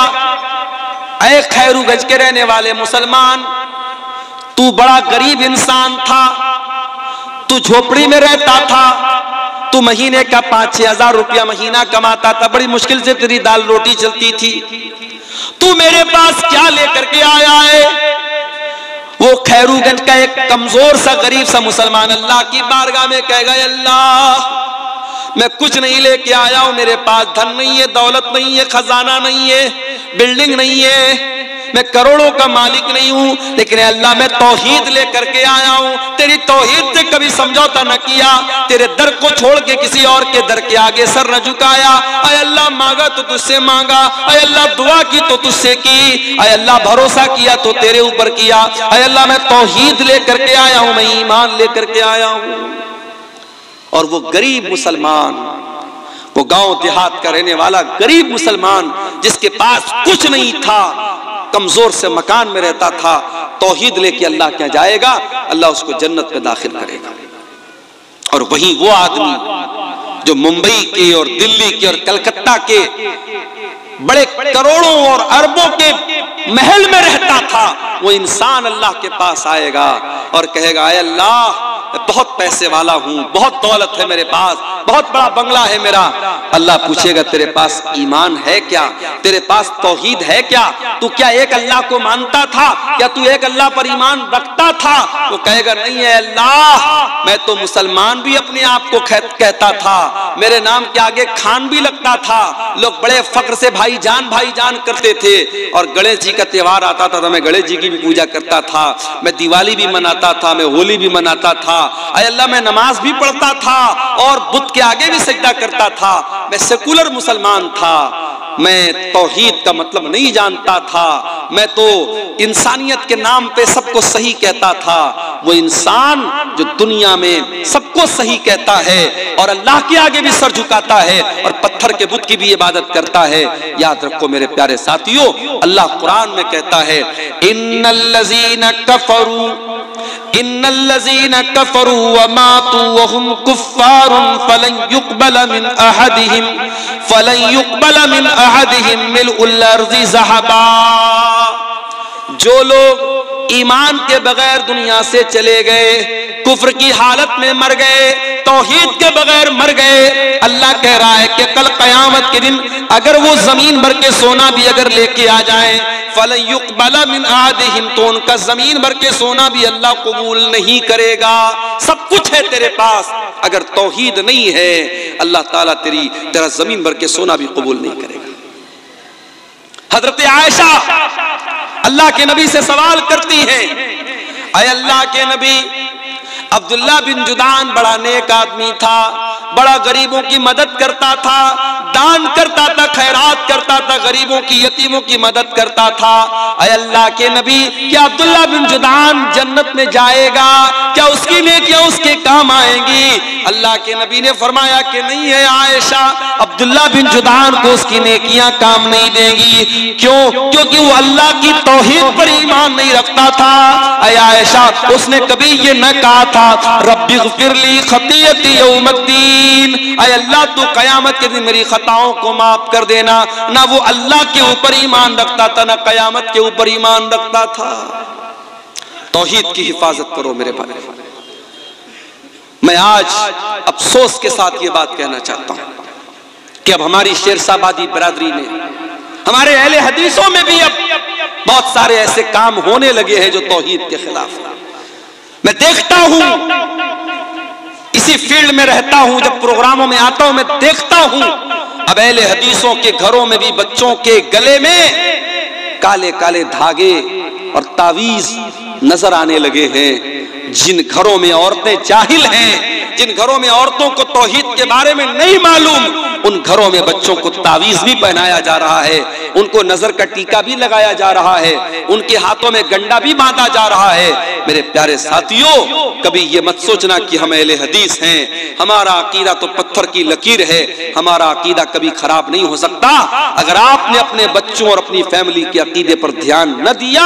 Speaker 1: ऐ खैरूगंज के रहने वाले मुसलमान, तू बड़ा गरीब इंसान था, तू झोपड़ी में रहता था, तू महीने का 5-6 हजार रुपया महीना कमाता था, बड़ी मुश्किल से तेरी दाल रोटी चलती थी, तू मेरे पास क्या लेकर के आया है? वो खैरूगंज का एक कमजोर सा गरीब सा मुसलमान अल्लाह की बारगाह में कहेगा, अल्लाह मैं कुछ नहीं लेके आया हूं, मेरे पास धन नहीं है, दौलत नहीं है, खजाना नहीं है, बिल्डिंग नहीं है, मैं करोड़ों का मालिक नहीं हूं, लेकिन अल्लाह मैं तौहीद लेकर के आया हूं। तेरी तौहीद से कभी समझौता न किया, तेरे दर को छोड़ के किसी और के दर के आगे सर न झुकाया। अय अल्लाह मांगा तो तुझसे मांगा, अय अल्लाह दुआ की तो तुझसे की, अय अल्लाह भरोसा किया तो तेरे ऊपर किया। अय अल्लाह मैं तौहीद लेकर के आया हूं, मैं ईमान लेकर के आया हूं। और वो गरीब मुसलमान, वो गांव देहात का रहने वाला गरीब मुसलमान जिसके पास कुछ नहीं था, कमजोर से मकान में रहता था, तौहीद लेके अल्लाह क्या जाएगा, अल्लाह उसको जन्नत में दाखिल करेगा। और वहीं वो आदमी जो मुंबई के और दिल्ली के और कलकत्ता के बड़े करोड़ों और अरबों के महल में रहता था, वो इंसान अल्लाह के पास आएगा और कहेगा, अय अल्लाह बहुत पैसे वाला हूं, बहुत दौलत है मेरे पास, बहुत बड़ा बंगला है मेरा। अल्लाह पूछेगा, तेरे पास ईमान है क्या? तेरे पास तौहीद है क्या? तू क्या एक अल्लाह को मानता था? क्या तू एक अल्लाह पर ईमान रखता था? वो कहेगा, नहीं है अल्लाह, मैं तो मुसलमान भी अपने आप को कहता था, मेरे नाम के आगे खान भी लगता था, लोग बड़े फक्र से भाईजान करते थे, और गणेश जी का त्योहार आता था तो मैं गणेश जी की भी पूजा करता था, मैं दिवाली भी मनाता था, मैं होली भी मनाता था, अय अल्लाह मैं नमाज भी पढ़ता था और बुत के आगे भी सजदा करता था, मैं सेकुलर मुसलमान था, मैं तौहीद का मतलब नहीं जानता था, मैं तो इंसानियत के नाम पे सबको सही कहता था। वो इंसान जो दुनिया में सबको सही कहता है और अल्लाह के आगे भी सर झुकाता है और पत्थर के बुत की भी इबादत करता है, याद रखो मेरे प्यारे साथियों, अल्लाह कुरान में कहता है, इन्नल्लज़ीना कफरू व मातू व हुम कुफ्फारुन फलन युक़बल मिन अहदिहिम मिल्उल अर्ज़ि ज़हबा। जो लोग ईमान के बगैर दुनिया से चले गए, कुफ्र की हालत में मर गए, तौहीद के बगैर मर गए, अल्लाह कह रहा है कि कल कयामत के दिन अगर वो जमीन भर के सोना भी अगर लेके आ जाए, फलन युक़बल मिन अहदिहिम, तो उनका जमीन भर के सोना भी अल्लाह कबूल नहीं करेगा। सब कुछ है तेरे पास, अगर तौहीद नहीं है अल्लाह ताला तेरा जमीन भर के सोना भी कबूल नहीं करेगा। हजरत आयशा अल्लाह के नबी से सवाल करती है, अय अल्लाह के नबी, अब्दुल्ला बिन जुदान बड़ा नेक आदमी था, बड़ा गरीबों की मदद करता था, दान करता था, खैरात करता था, गरीबों की यतीमों की मदद करता था। अय अल्लाह के नबी, क्या अब्दुल्ला बिन जुदान जन्नत में जाएगा? क्या उसकी नेकियां उसके काम आएंगी? अल्लाह के नबी ने फरमाया कि नहीं है आयशा, अब्दुल्ला बिन जुदान को उसकी नेकियां काम नहीं देंगी। क्यों? क्योंकि वो अल्लाह की तौहीद पर ईमान नहीं रखता था। अय आयशा, उसने कभी ये न कहा था, रब्बिग़फिरली खतीयती यौमद्दीन, अय अल्लाह तू कयामत के दिन मेरी खताओं को माफ कर देना। ना वो अल्लाह के ऊपर ईमान रखता था, ना कयामत के ऊपर ईमान रखता था। तौहीद की हिफाजत करो मेरे भाई। मैं आज अफसोस के साथ ये बात कहना चाहता हूं कि अब हमारी शेरशाहबादी बरादरी में, हमारे अहले हदीसों में भी अब बहुत सारे ऐसे काम होने लगे हैं जो तौहीद के खिलाफ है। मैं देखता हूं, इसी फील्ड में रहता हूं, जब प्रोग्रामों में आता हूं मैं देखता हूं अब अहले हदीसों के घरों में भी बच्चों के गले में काले काले धागे और तावीज नजर आने लगे हैं। जिन घरों में औरतें जाहिल हैं, जिन घरों में औरतों को तौहीद के बारे में नहीं मालूम, उन घरों में बच्चों को तावीज भी पहनाया जा रहा है, उनको नजर का टीका भी लगाया जा रहा है, उनके हाथों में गंडा भी बांधा जा रहा है। मेरे प्यारे साथियों, कभी ये मत सोचना कि हम अहले हदीस हैं, हमारा अकीदा तो पत्थर की लकीर है, हमारा अकीदा कभी खराब नहीं हो सकता। अगर आपने अपने बच्चों और अपनी फैमिली के अकीदे पर ध्यान न दिया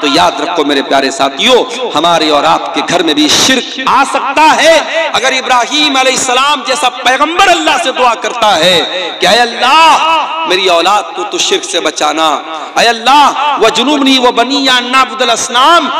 Speaker 1: तो याद रखो मेरे प्यारे साथियों, हमारे और आपके घर में भी शिर्क आ सकता है। अगर इब्राहीम अलैहिस्सलाम जैसा पैगंबर अल्लाह से दुआ करता है कि ऐ अल्लाह मेरी औलाद को तो शिर्क से बचाना, ऐ अल्लाह वजुनुबनी व बनिया नाबुदल असनाम,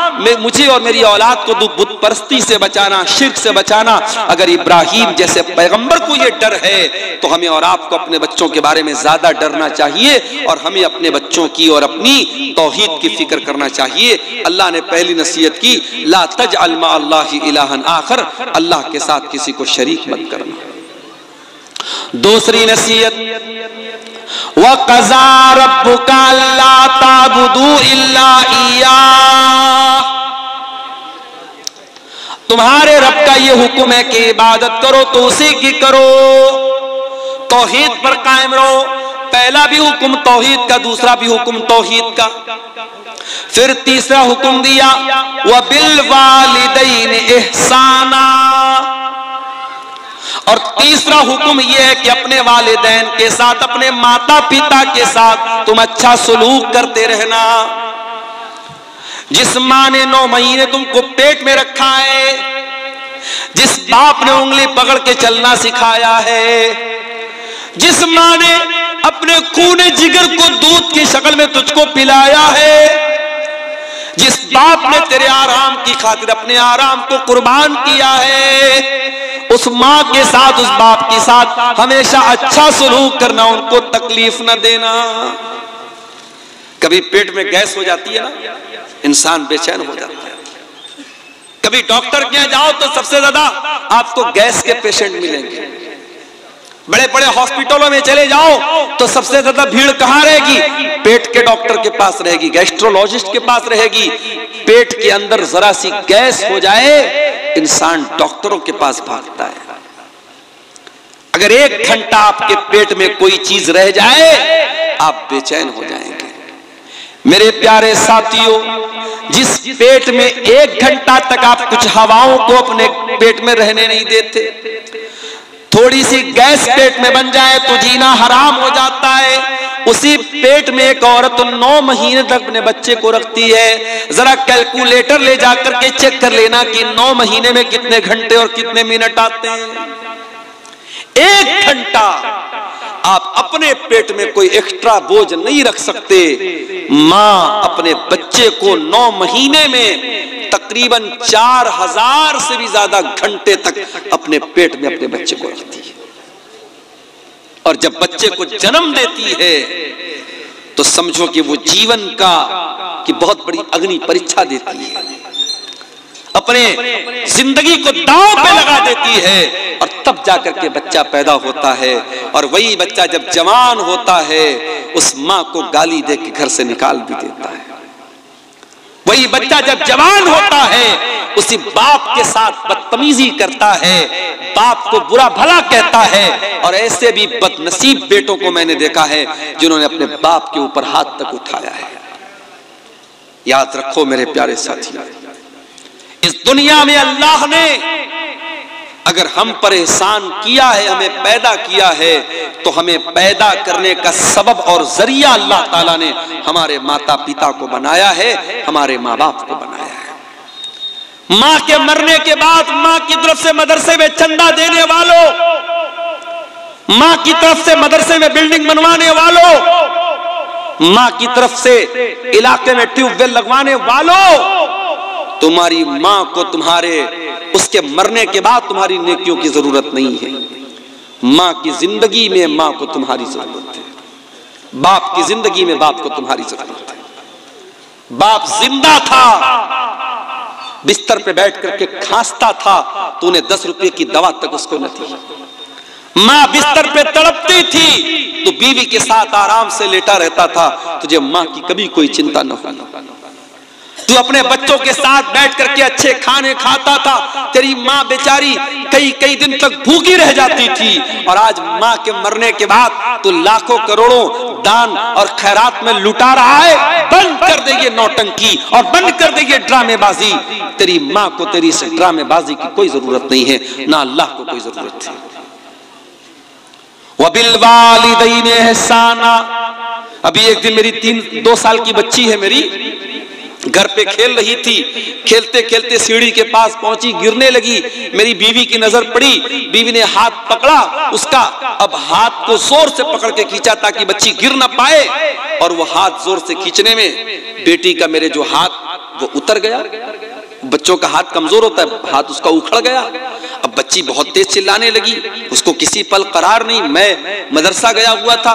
Speaker 1: मुझे और मेरी औलाद को बुत परस्ती से बचाना, शिर्क से बचाना। अगर इब्राहीम जैसे पैगंबर को ये डर है तो हमें और आपको अपने बच्चों के बारे में ज्यादा डरना चाहिए और हमें अपने बच्चों की और अपनी तौहीद की फिक्र करना चाहिए। अल्लाह ने पहली नसीहत की, ला तजअल मा अल्लाहि इलाहन आखर, अल्लाह के साथ किसी को शरीक मत करना। दूसरी नसीहत, वक़ज़ा रब्बुका अल्ला ताबुदू इल्ला इय्याह, तुम्हारे रब का ये हुक्म है कि इबादत करो तो उसी की करो, तौहीद पर कायम रहो। पहला भी हुक्म तौहीद का, दूसरा भी हुक्म तौहीद का। फिर तीसरा हुक्म दिया, व बिल वालिदैन इहसाना, और तीसरा हुक्म यह है कि अपने वालिदैन के साथ, अपने माता पिता के साथ तुम अच्छा सलूक करते रहना। जिस माँ ने 9 महीने तुमको पेट में रखा है, जिस बाप ने उंगली पकड़ के चलना सिखाया है, जिस माँ ने अपने खूने जिगर को दूध की शक्ल में तुझको पिलाया है, जिस बाप ने तेरे आराम की खातिर अपने आराम को कुर्बान किया है, उस माँ के साथ, उस बाप के साथ हमेशा अच्छा सलूक करना, उनको तकलीफ न देना। कभी पेट में गैस हो जाती है ना, इंसान बेचैन हो जाता है। कभी डॉक्टर के यहाँ जाओ तो सबसे ज्यादा आपको गैस के पेशेंट मिलेंगे। बड़े बड़े हॉस्पिटलों में चले जाओ तो सबसे ज्यादा भीड़ कहाँ रहेगी? पेट के डॉक्टर के पास रहेगी, गैस्ट्रोलॉजिस्ट के पास रहेगी। पेट के अंदर जरा सी गैस हो जाए, इंसान डॉक्टरों के पास भागता है। अगर 1 घंटा आपके पेट में कोई चीज रह जाए, आप बेचैन हो जाएंगे। मेरे प्यारे साथियों, जिस पेट में 1 घंटा तक आप कुछ हवाओं को अपने पेट में रहने नहीं देते, थोड़ी सी गैस पेट में बन जाए तो जीना हराम हो जाता है। उसी पेट में एक औरत 9 महीने तक अपने बच्चे को रखती है। जरा कैलकुलेटर ले जाकर के चेक कर लेना कि 9 महीने में कितने घंटे और कितने मिनट आते हैं। 1 घंटा आप अपने पेट में कोई एक्स्ट्रा बोझ नहीं रख सकते। माँ अपने बच्चे को 9 महीने में तकरीबन 4000 से भी ज्यादा घंटे तक अपने पेट में अपने बच्चे को रखती है। और जब बच्चे को जन्म देती है तो समझो कि वो जीवन की बहुत बड़ी अग्नि परीक्षा देती है, अपने जिंदगी को दांव पे लगा देती है, और तब जाकर के बच्चा पैदा होता है। और वही बच्चा जब जवान होता है, उस माँ को गाली दे के घर से निकाल भी देता है। वही बच्चा जब जवान होता है, उसी बाप के साथ बदतमीजी करता है, बाप को बुरा भला कहता है। और ऐसे भी बदनसीब बेटों को मैंने देखा है जिन्होंने अपने बाप के ऊपर हाथ तक उठाया है। याद रखो मेरे प्यारे साथियों, इस दुनिया में अल्लाह ने अगर हम पर एहसान किया है, हमें पैदा किया है, तो हमें पैदा करने का सबब और जरिया अल्लाह ताला ने हमारे माता पिता को बनाया है, हमारे माँ बाप को बनाया है। माँ के मरने के बाद माँ की तरफ से मदरसे में चंदा देने वालों, माँ की तरफ से मदरसे में बिल्डिंग बनवाने वालों, माँ की तरफ से इलाके में ट्यूबवेल लगवाने वालों, तुम्हारी माँ को तुम्हारे उसके मरने के बाद तुम्हारी नेकियों की जरूरत नहीं है। माँ की जिंदगी में माँ को तुम्हारी जरूरत है, बाप की जिंदगी में बाप को तुम्हारी जरूरत है। बाप जिंदा था, बिस्तर पे बैठ करके खांसता था, तूने 10 रुपए की दवा तक उसको न दी। माँ बिस्तर पे तड़पती थी तो बीवी के साथ आराम से लेटा रहता था, तुझे माँ की कभी कोई चिंता न हुई। तू अपने बच्चों के साथ बैठ करके अच्छे खाने खाता था, तेरी माँ बेचारी कई कई दिन तक भूखी रह जाती थी, और आज माँ के मरने के बाद तू लाखों करोड़ों दान और खैरात में लुटा रहा है। बंद कर दे ये नौटंकी और बंद कर दे ये ड्रामेबाजी। तेरी माँ को तेरी इस ड्रामेबाजी की कोई जरूरत नहीं है, ना अल्लाह को कोई जरूरत है। वबिल वालिदैन एहसाना। अभी एक दिन मेरी 2 साल की बच्ची है, मेरी घर पे खेल रही थी, खेलते खेलते सीढ़ी के पास पहुंची, गिरने लगी। मेरी बीवी की नजर पड़ी, बीवी ने हाथ पकड़ा उसका, अब हाथ को जोर से पकड़ के खींचा ताकि बच्ची गिर ना पाए, और वो हाथ जोर से खींचने में बेटी का मेरे जो हाथ वो उतर गया। बच्चों का हाथ कमजोर होता है, हाथ उसका उखड़ गया। अब बच्ची बहुत तेज चिल्लाने लगी, उसको किसी पल करार नहीं। मैं मदरसा गया हुआ था,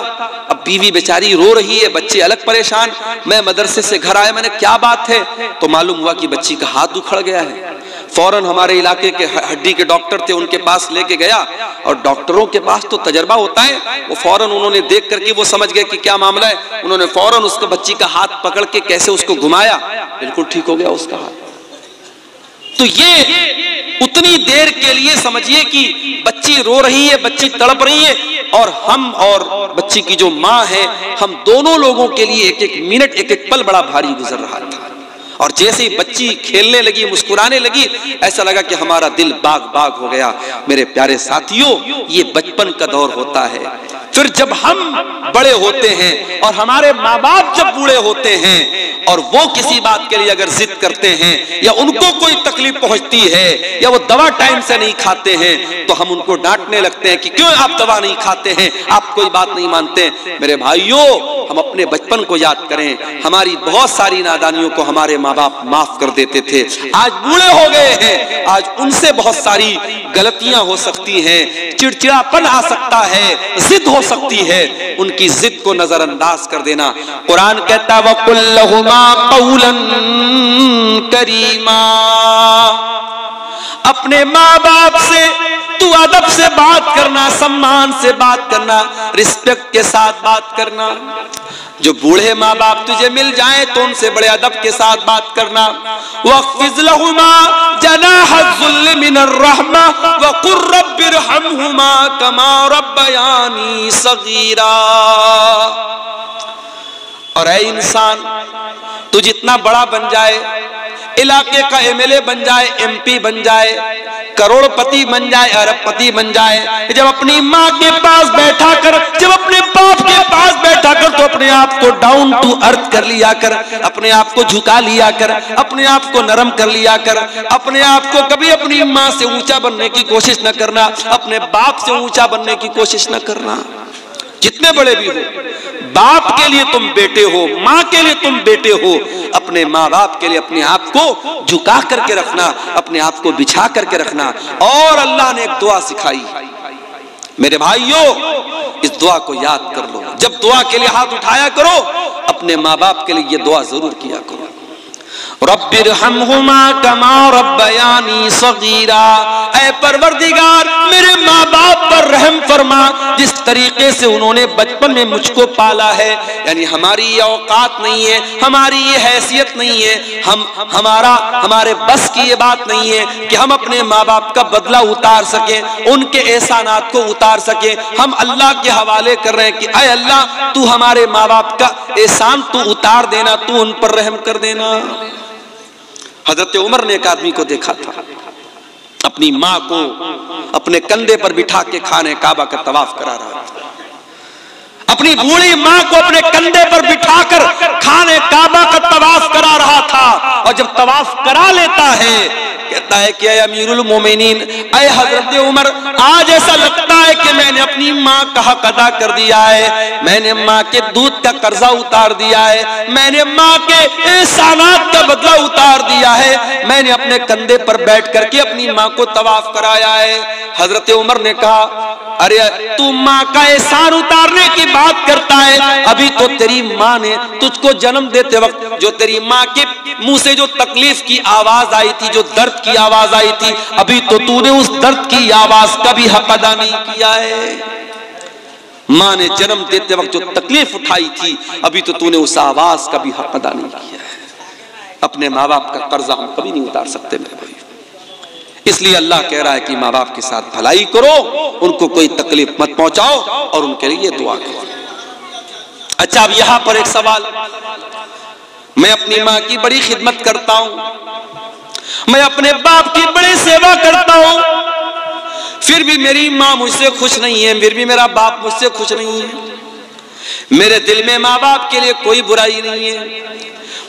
Speaker 1: अब बीवी बेचारी रो रही है, बच्चे अलग परेशान। मैं मदरसे से घर आया, मैंने क्या बात है, तो मालूम हुआ कि बच्ची का हाथ उखड़ गया है। फौरन हमारे इलाके के हड्डी के डॉक्टर थे, उनके पास लेके गया, और डॉक्टरों के पास तो तजर्बा होता है, वो फौरन उन्होंने देख करके वो समझ गए कि क्या मामला है। उन्होंने फौरन उसको बच्ची का हाथ पकड़ के कैसे उसको घुमाया, बिल्कुल ठीक हो गया उसका हाथ। तो ये उतनी देर के लिए समझिए कि बच्ची रो रही है, बच्ची तड़प रही है, और हम और बच्ची की जो माँ है, हम दोनों लोगों के लिए एक एक मिनट एक एक पल बड़ा भारी गुजर रहा था। और जैसे ही बच्ची खेलने लगी, मुस्कुराने लगी, ऐसा लगा कि हमारा दिल बाग बाग हो गया। मेरे प्यारे साथियों, ये बचपन का दौर होता है। फिर जब हम बड़े होते हैं और हमारे माँ बाप जब बूढ़े होते हैं और वो किसी बात के लिए अगर जिद करते हैं या उनको कोई तकलीफ पहुंचती है या वो दवा टाइम से नहीं खाते हैं, तो हम उनको डांटने लगते हैं कि क्यों आप दवा नहीं खाते हैं, आप कोई बात नहीं मानते। मेरे भाइयों, हम अपने बचपन को याद करें। हमारी बहुत सारी नादानियों को हमारे माँ बाप माफ कर देते थे। आज बूढ़े हो गए हैं, आज उनसे बहुत सारी गलतियां हो सकती हैं, चिड़चिड़ापन आ सकता है, जिद हो सकती है। उनकी जिद को नजरअंदाज कर देना। कुरान कहता है वकुल्लहुमा कौलन करीमा। अपने माँ बाप से तू अदब से बात करना, सम्मान से बात करना, रिस्पेक्ट के साथ बात करना। जो बूढ़े माँ बाप तुझे मिल जाएं तो उनसे बड़े अदब के साथ बात करना। वक़्फ़िज़ लहुमा जनाहज़्ज़ुल्लि मिनर्रहमा वक़ुर रब्बिरहमहुमा कमा रब्बयानी सगीरा। और ऐ इंसान, तू जितना बड़ा बन जाए, इलाके का एमएलए बन जाए, एमपी बन जाए, करोड़पति बन जाए, अरबपति बन जाए, जब अपनी माँ के पास बैठा कर, जब अपने बाप के पास बैठा कर, तो अपने आप को डाउन टू अर्थ कर लिया कर, अपने आप को झुका लिया कर, अपने आप को नरम कर लिया कर। अपने आप को कभी अपनी माँ से ऊंचा बनने की कोशिश न करना, अपने बाप से ऊंचा बनने की कोशिश न करना। जितने बड़े भी हो, बाप के लिए तुम बेटे हो, माँ के लिए तुम बेटे हो। अपने माँ बाप के लिए अपने आप को झुका करके रखना, अपने आप को बिछा करके रखना। और अल्लाह ने एक दुआ सिखाई, मेरे भाइयों, इस दुआ को याद कर लो। जब दुआ के लिए हाथ उठाया करो, अपने माँ बाप के लिए ये दुआ जरूर किया करो। रब्बिरहमहुमा कमा रब्बयानी सगीरा। ऐ परवरदिगार, मेरे माँ बाप पर रहम फरमा, जिस तरीके से उन्होंने बचपन में मुझको पाला है। यानी हमारी ये औकात नहीं है, हमारी ये हैसियत नहीं है, हमारे बस की ये बात नहीं है कि हम अपने माँ बाप का बदला उतार सकें, उनके एहसानात को उतार सकें। हम अल्लाह के हवाले कर रहे हैं कि ऐ अल्लाह, तू हमारे माँ बाप का एहसान तू उतार देना, तू उन पर रहम कर देना। हजरत उमर ने एक आदमी को देखा था, अपनी माँ को अपने कंधे पर बिठा के खाने काबा का तवाफ करा रहा था। अपनी बूढ़ी माँ को अपने कंधे पर बिठाकर खाने काबा का तवाफ करा रहा था। और जब तवाफ करा लेता है, कहता है कि अमीरुल मोमिनीन, ऐ हजरत उमर, आज ऐसा लगता है कि मैंने अपनी माँ का हक अदा कर दिया है, मैंने माँ के दूध का कर्जा उतार दिया है, मैंने माँ के एहसानात का बदला उतार दिया है, मैंने अपने कंधे पर बैठ करके अपनी माँ को तवाफ कराया है। हजरत उमर ने कहा, अरे तू माँ का एहसान उतारने की बात करता है, अभी तो तेरी माँ ने तुझको जन्म देते वक्त जो तेरी माँ के मुंह से जो तकलीफ की आवाज आई थी, जो दर्द की आवाज आई थी, अभी तो तूने उस दर्द की आवाज का भी हक अदा नहीं किया है। माँ ने जन्म देते वक्त जो तकलीफ उठाई थी, अभी तो तूने उस आवाज का भी हक अदा नहीं किया है। अपने माँ बाप का कर्जा हम कभी नहीं उतार सकते मेरे भाई। इसलिए अल्लाह कह रहा है कि माँ बाप के साथ भलाई करो, उनको कोई तकलीफ मत पहुंचाओ और उनके लिए दुआ करो। अच्छा, अब यहां पर एक सवाल, मैं अपनी माँ की बड़ी खिदमत करता हूं, मैं अपने बाप की बड़ी सेवा करता हूं, फिर भी मेरी माँ मुझसे खुश नहीं है, फिर भी मेरा बाप मुझसे खुश नहीं है, मेरे दिल में माँ बाप के लिए कोई बुराई नहीं है,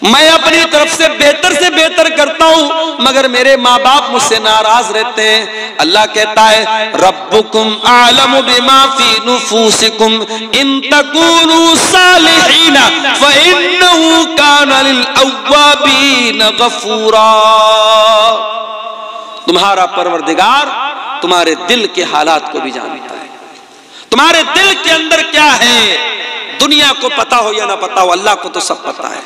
Speaker 1: मैं अपनी तरफ से बेहतर करता हूं, मगर मेरे माँ बाप मुझसे नाराज रहते हैं। अल्लाह कहता है रब्बुकुम आलमु बिमा फी नुफूसिकुम इन तकूनु सालिहीना फइन्नहु काना लिल अव्वाबीन गफूरा। तुम्हारा परवरदिगार तुम्हारे दिल के हालात को भी जानता है, तुम्हारे दिल के अंदर क्या है, दुनिया को पता हो या ना पता हो, अल्लाह को तो सब पता है।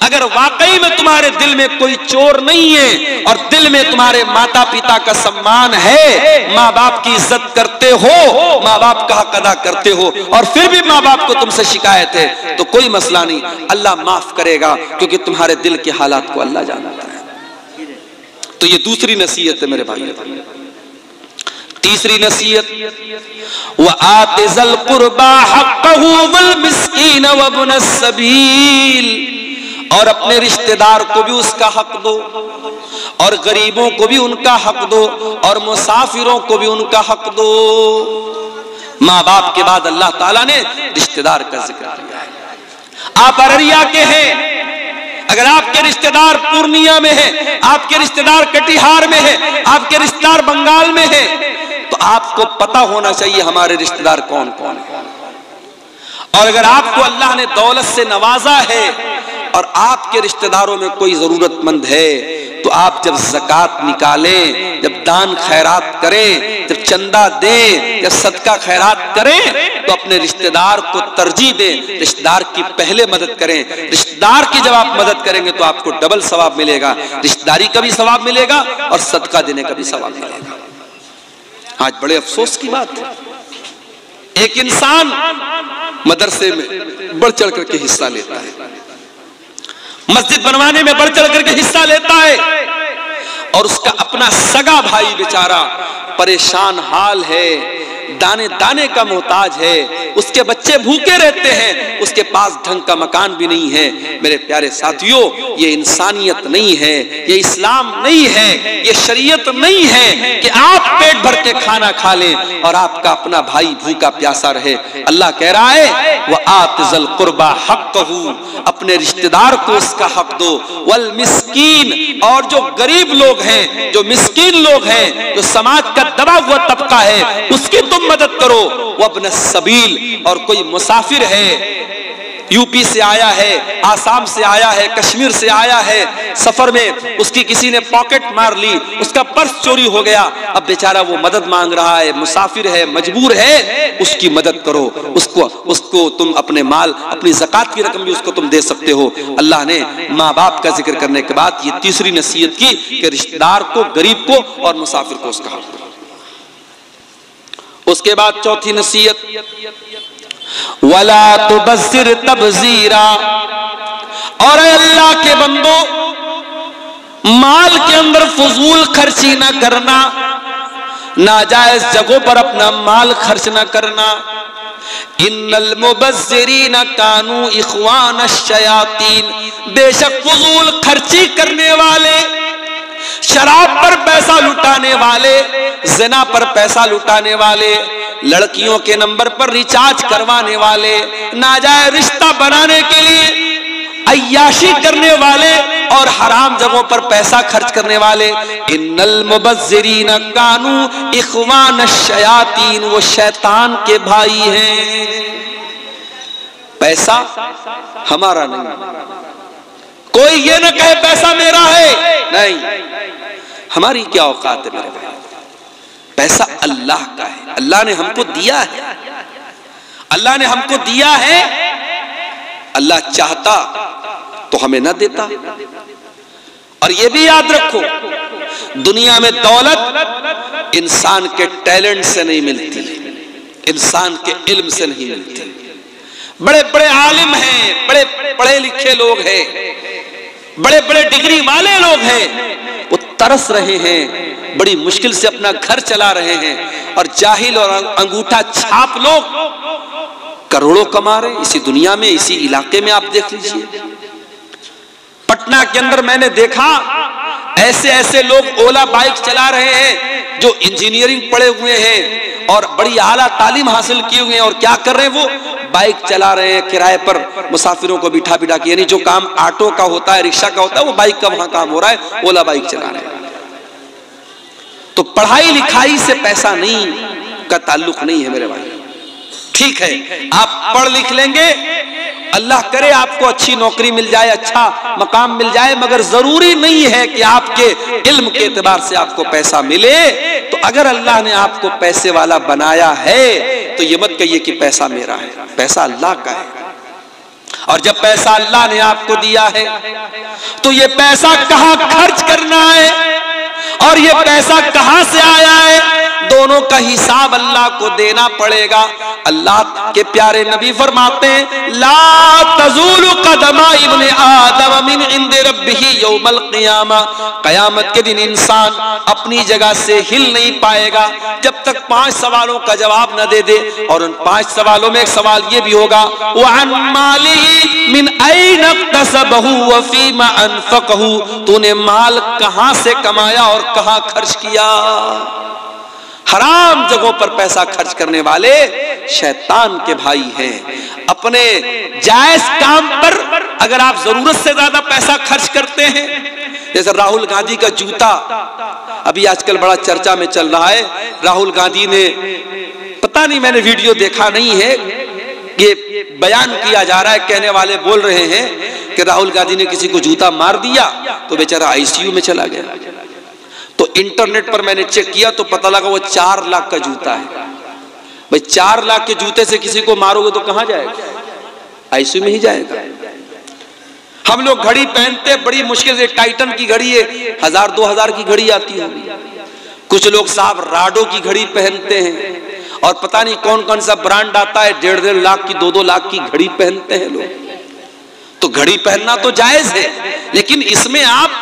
Speaker 1: अगर वाकई में तुम्हारे दिल में कोई चोर नहीं है और दिल में तुम्हारे माता पिता का सम्मान है, माँ बाप की इज्जत करते हो, माँ बाप का हक अदा करते हो, और फिर भी माँ बाप को तुमसे शिकायत है, तो कोई मसला नहीं, अल्लाह माफ करेगा, क्योंकि तुम्हारे दिल के हालात को अल्लाह जानता है। तो ये दूसरी नसीहत है मेरे भाई। तीसरी नसीहत, व आतिज़ल कुर्बा हक़्क़हु वल मिस्कीन व इब्न सबील, और अपने रिश्तेदार को भी उसका हक दो, और गरीबों को भी उनका हक दो, और मुसाफिरों को भी उनका हक दो। माँ बाप के बाद अल्लाह ताला ने रिश्तेदार का जिक्र किया है। आप अररिया के हैं, अगर आपके रिश्तेदार पूर्णिया में है, आपके रिश्तेदार कटिहार में है, आपके रिश्तेदार बंगाल में है, तो आपको पता होना चाहिए हमारे रिश्तेदार कौन कौन है। और अगर आपको अल्लाह ने दौलत से नवाजा है और आपके रिश्तेदारों में कोई जरूरतमंद है, तो आप जब ज़कात निकालें, जब दान खैरात करें, जब चंदा दें, जब सदका खैरात करें, तो अपने रिश्तेदार को तरजीह दें, रिश्तेदार की पहले मदद करें। रिश्तेदार की जब आप मदद करेंगे तो आपको डबल सवाब मिलेगा, रिश्तेदारी का भी सवाब मिलेगा और सदका देने का भी सवाब मिलेगा। आज बड़े अफसोस की बात है, एक इंसान मदरसे में बढ़ चढ़ करके हिस्सा लेता है, मस्जिद बनवाने में बढ़ चढ़ करके हिस्सा लेता है, और उसका अपना सगा भाई बेचारा परेशान हाल है, दाने दाने का मोहताज है, उसके बच्चे भूखे रहते हैं, उसके पास ढंग का मकान भी नहीं है। मेरे प्यारे साथियों, ये इंसानियत नहीं है, ये इस्लाम नहीं है, ये शरीयत नहीं है कि आप पेट भर के खाना खा लें और आपका अपना भाई भूखा प्यासा रहे। अल्लाह कह रहा है वह आतिज़ल कुर्बा हक़्क़हु, अपने रिश्तेदार को उसका हक दो, वल मिस्कीन, और जो गरीब लोग हैं, जो मिस्कीन लोग हैं, जो समाज का दबा हुआ तबका है, उसकी तुम मदद करो। वब्न सबील, और कोई मुसाफिर है, यूपी से आया है, आसाम से आया है, कश्मीर से आया है, सफर में उसकी किसी ने पॉकेट मार ली, उसका पर्स चोरी हो गया, अब बेचारा वो मदद मांग रहा है, मुसाफिर है, मजबूर है, उसकी मदद करो, उसको तुम अपने माल, अपनी ज़कात की रकम भी उसको तुम दे सकते हो। अल्लाह ने माँ बाप का जिक्र करने के बाद ये तीसरी नसीहत की कि रिश्तेदार को, गरीब को और मुसाफिर को उसका हक दो। उसके बाद चौथी नसीहत, वला तुबज़िर तबज़ीरा, और अल्लाह के बंदो, माल के अंदर फजूल खर्ची ना करना, नाजायज जगहों पर अपना माल खर्च ना करना। इन्नल मुबज़्ज़िरीन कानू इख़वान शयातीन, बेशक फजूल खर्ची करने वाले, शराब पर पैसा लुटाने वाले, ज़िना पर पैसा लुटाने वाले, लड़कियों के नंबर पर रिचार्ज करवाने वाले, नाजायज रिश्ता बनाने के लिए अय्याशी करने वाले और हराम जगहों पर पैसा खर्च करने वाले, इन्नल मुबज़्ज़िरीन कानू इख़वान शयातीन, वो शैतान के भाई हैं। पैसा हमारा नहीं, कोई ये ना कहे पैसा मेरा है, नहीं, हमारी क्या औकात है मेरे भाई, पैसा अल्लाह का है, अल्लाह ने हमको दिया है, अल्लाह ने हमको दिया है, अल्लाह चाहता तो हमें ना देता। और ये भी याद रखो, दुनिया में दौलत इंसान के टैलेंट से नहीं मिलती, इंसान के इल्म से नहीं मिलती। बड़े बड़े आलिम हैं, बड़े पढ़े लिखे लोग हैं, बड़े बड़े डिग्री वाले लोग हैं, वो तरस रहे हैं, बड़ी मुश्किल से अपना घर चला रहे हैं, और जाहिल और अंगूठा छाप लोग करोड़ों कमा रहे हैं इसी दुनिया में, इसी इलाके में। आप देख लीजिए, पटना के अंदर मैंने देखा ऐसे ऐसे लोग ओला बाइक चला रहे हैं जो इंजीनियरिंग पढ़े हुए हैं और बड़ी आला तालीम हासिल किए हुए हैं, और क्या कर रहे हैं, वो बाइक चला रहे हैं किराए पर, मुसाफिरों को बिठा बिठा के। यानी जो काम ऑटो का होता है, रिक्शा का होता है, वो बाइक का वहां काम हो रहा है, ओला बाइक चला रहे हैं। तो पढ़ाई लिखाई से पैसा नहीं का ताल्लुक नहीं है मेरे भाई। ठीक है, आप पढ़ लिख लेंगे, अल्लाह करे आपको अच्छी नौकरी मिल जाए, अच्छा मकाम मिल जाए, मगर जरूरी नहीं है कि आपके इल्म के एतबार से आपको पैसा मिले। तो अगर अल्लाह ने आपको पैसे वाला बनाया है तो ये मत कहिए कि पैसा मेरा है, पैसा अल्लाह का है। और जब पैसा अल्लाह ने आपको दिया है तो ये पैसा कहां खर्च करना है और ये पैसा कहां से आया है, दोनों का हिसाब अल्लाह को देना पड़ेगा। अल्लाह के प्यारे नबी फरमाते हैं, ला तज़ूलु क़दमा इब्ने आदम मिन इंदि रब्बिही यौमल क़ियामा। क़यामत के दिन इंसान अपनी जगह से हिल नहीं पाएगा जब तक 5 सवालों का जवाब न दे दे। और उन 5 सवालों में एक सवाल ये भी होगा, व अन मालिही मिन ऐन इक्तसबहु व फीमा अनफ़क़हु। तूने माल कहां से कमाया और कहां खर्च किया। हराम जगहों पर पैसा खर्च करने वाले शैतान के भाई हैं। अपने जायज काम पर अगर आप जरूरत से ज्यादा पैसा खर्च करते हैं, जैसे राहुल गांधी का जूता अभी आजकल बड़ा चर्चा में चल रहा है। राहुल गांधी ने, पता नहीं, मैंने वीडियो देखा नहीं है, ये बयान किया जा रहा है, कहने वाले बोल रहे हैं कि राहुल गांधी ने किसी को जूता मार दिया तो बेचारा आईसीयू में चला गया। तो इंटरनेट पर मैंने चेक किया तो पता लगा वो 4 लाख का जूता है। भाई 4 लाख के जूते से किसी को मारोगे तो कहां जाएगा, आईसीयू में ही जाएगा। हम लोग घड़ी पहनते बड़ी मुश्किल से, टाइटन की घड़ी है 1000-2000 की घड़ी आती है। कुछ लोग साहब राडो की घड़ी पहनते हैं और पता नहीं कौन कौन सा ब्रांड आता है, 1.5 लाख की 2-2 लाख की घड़ी पहनते हैं लोग। तो घड़ी पहनना तो जायज है, लेकिन इसमें आप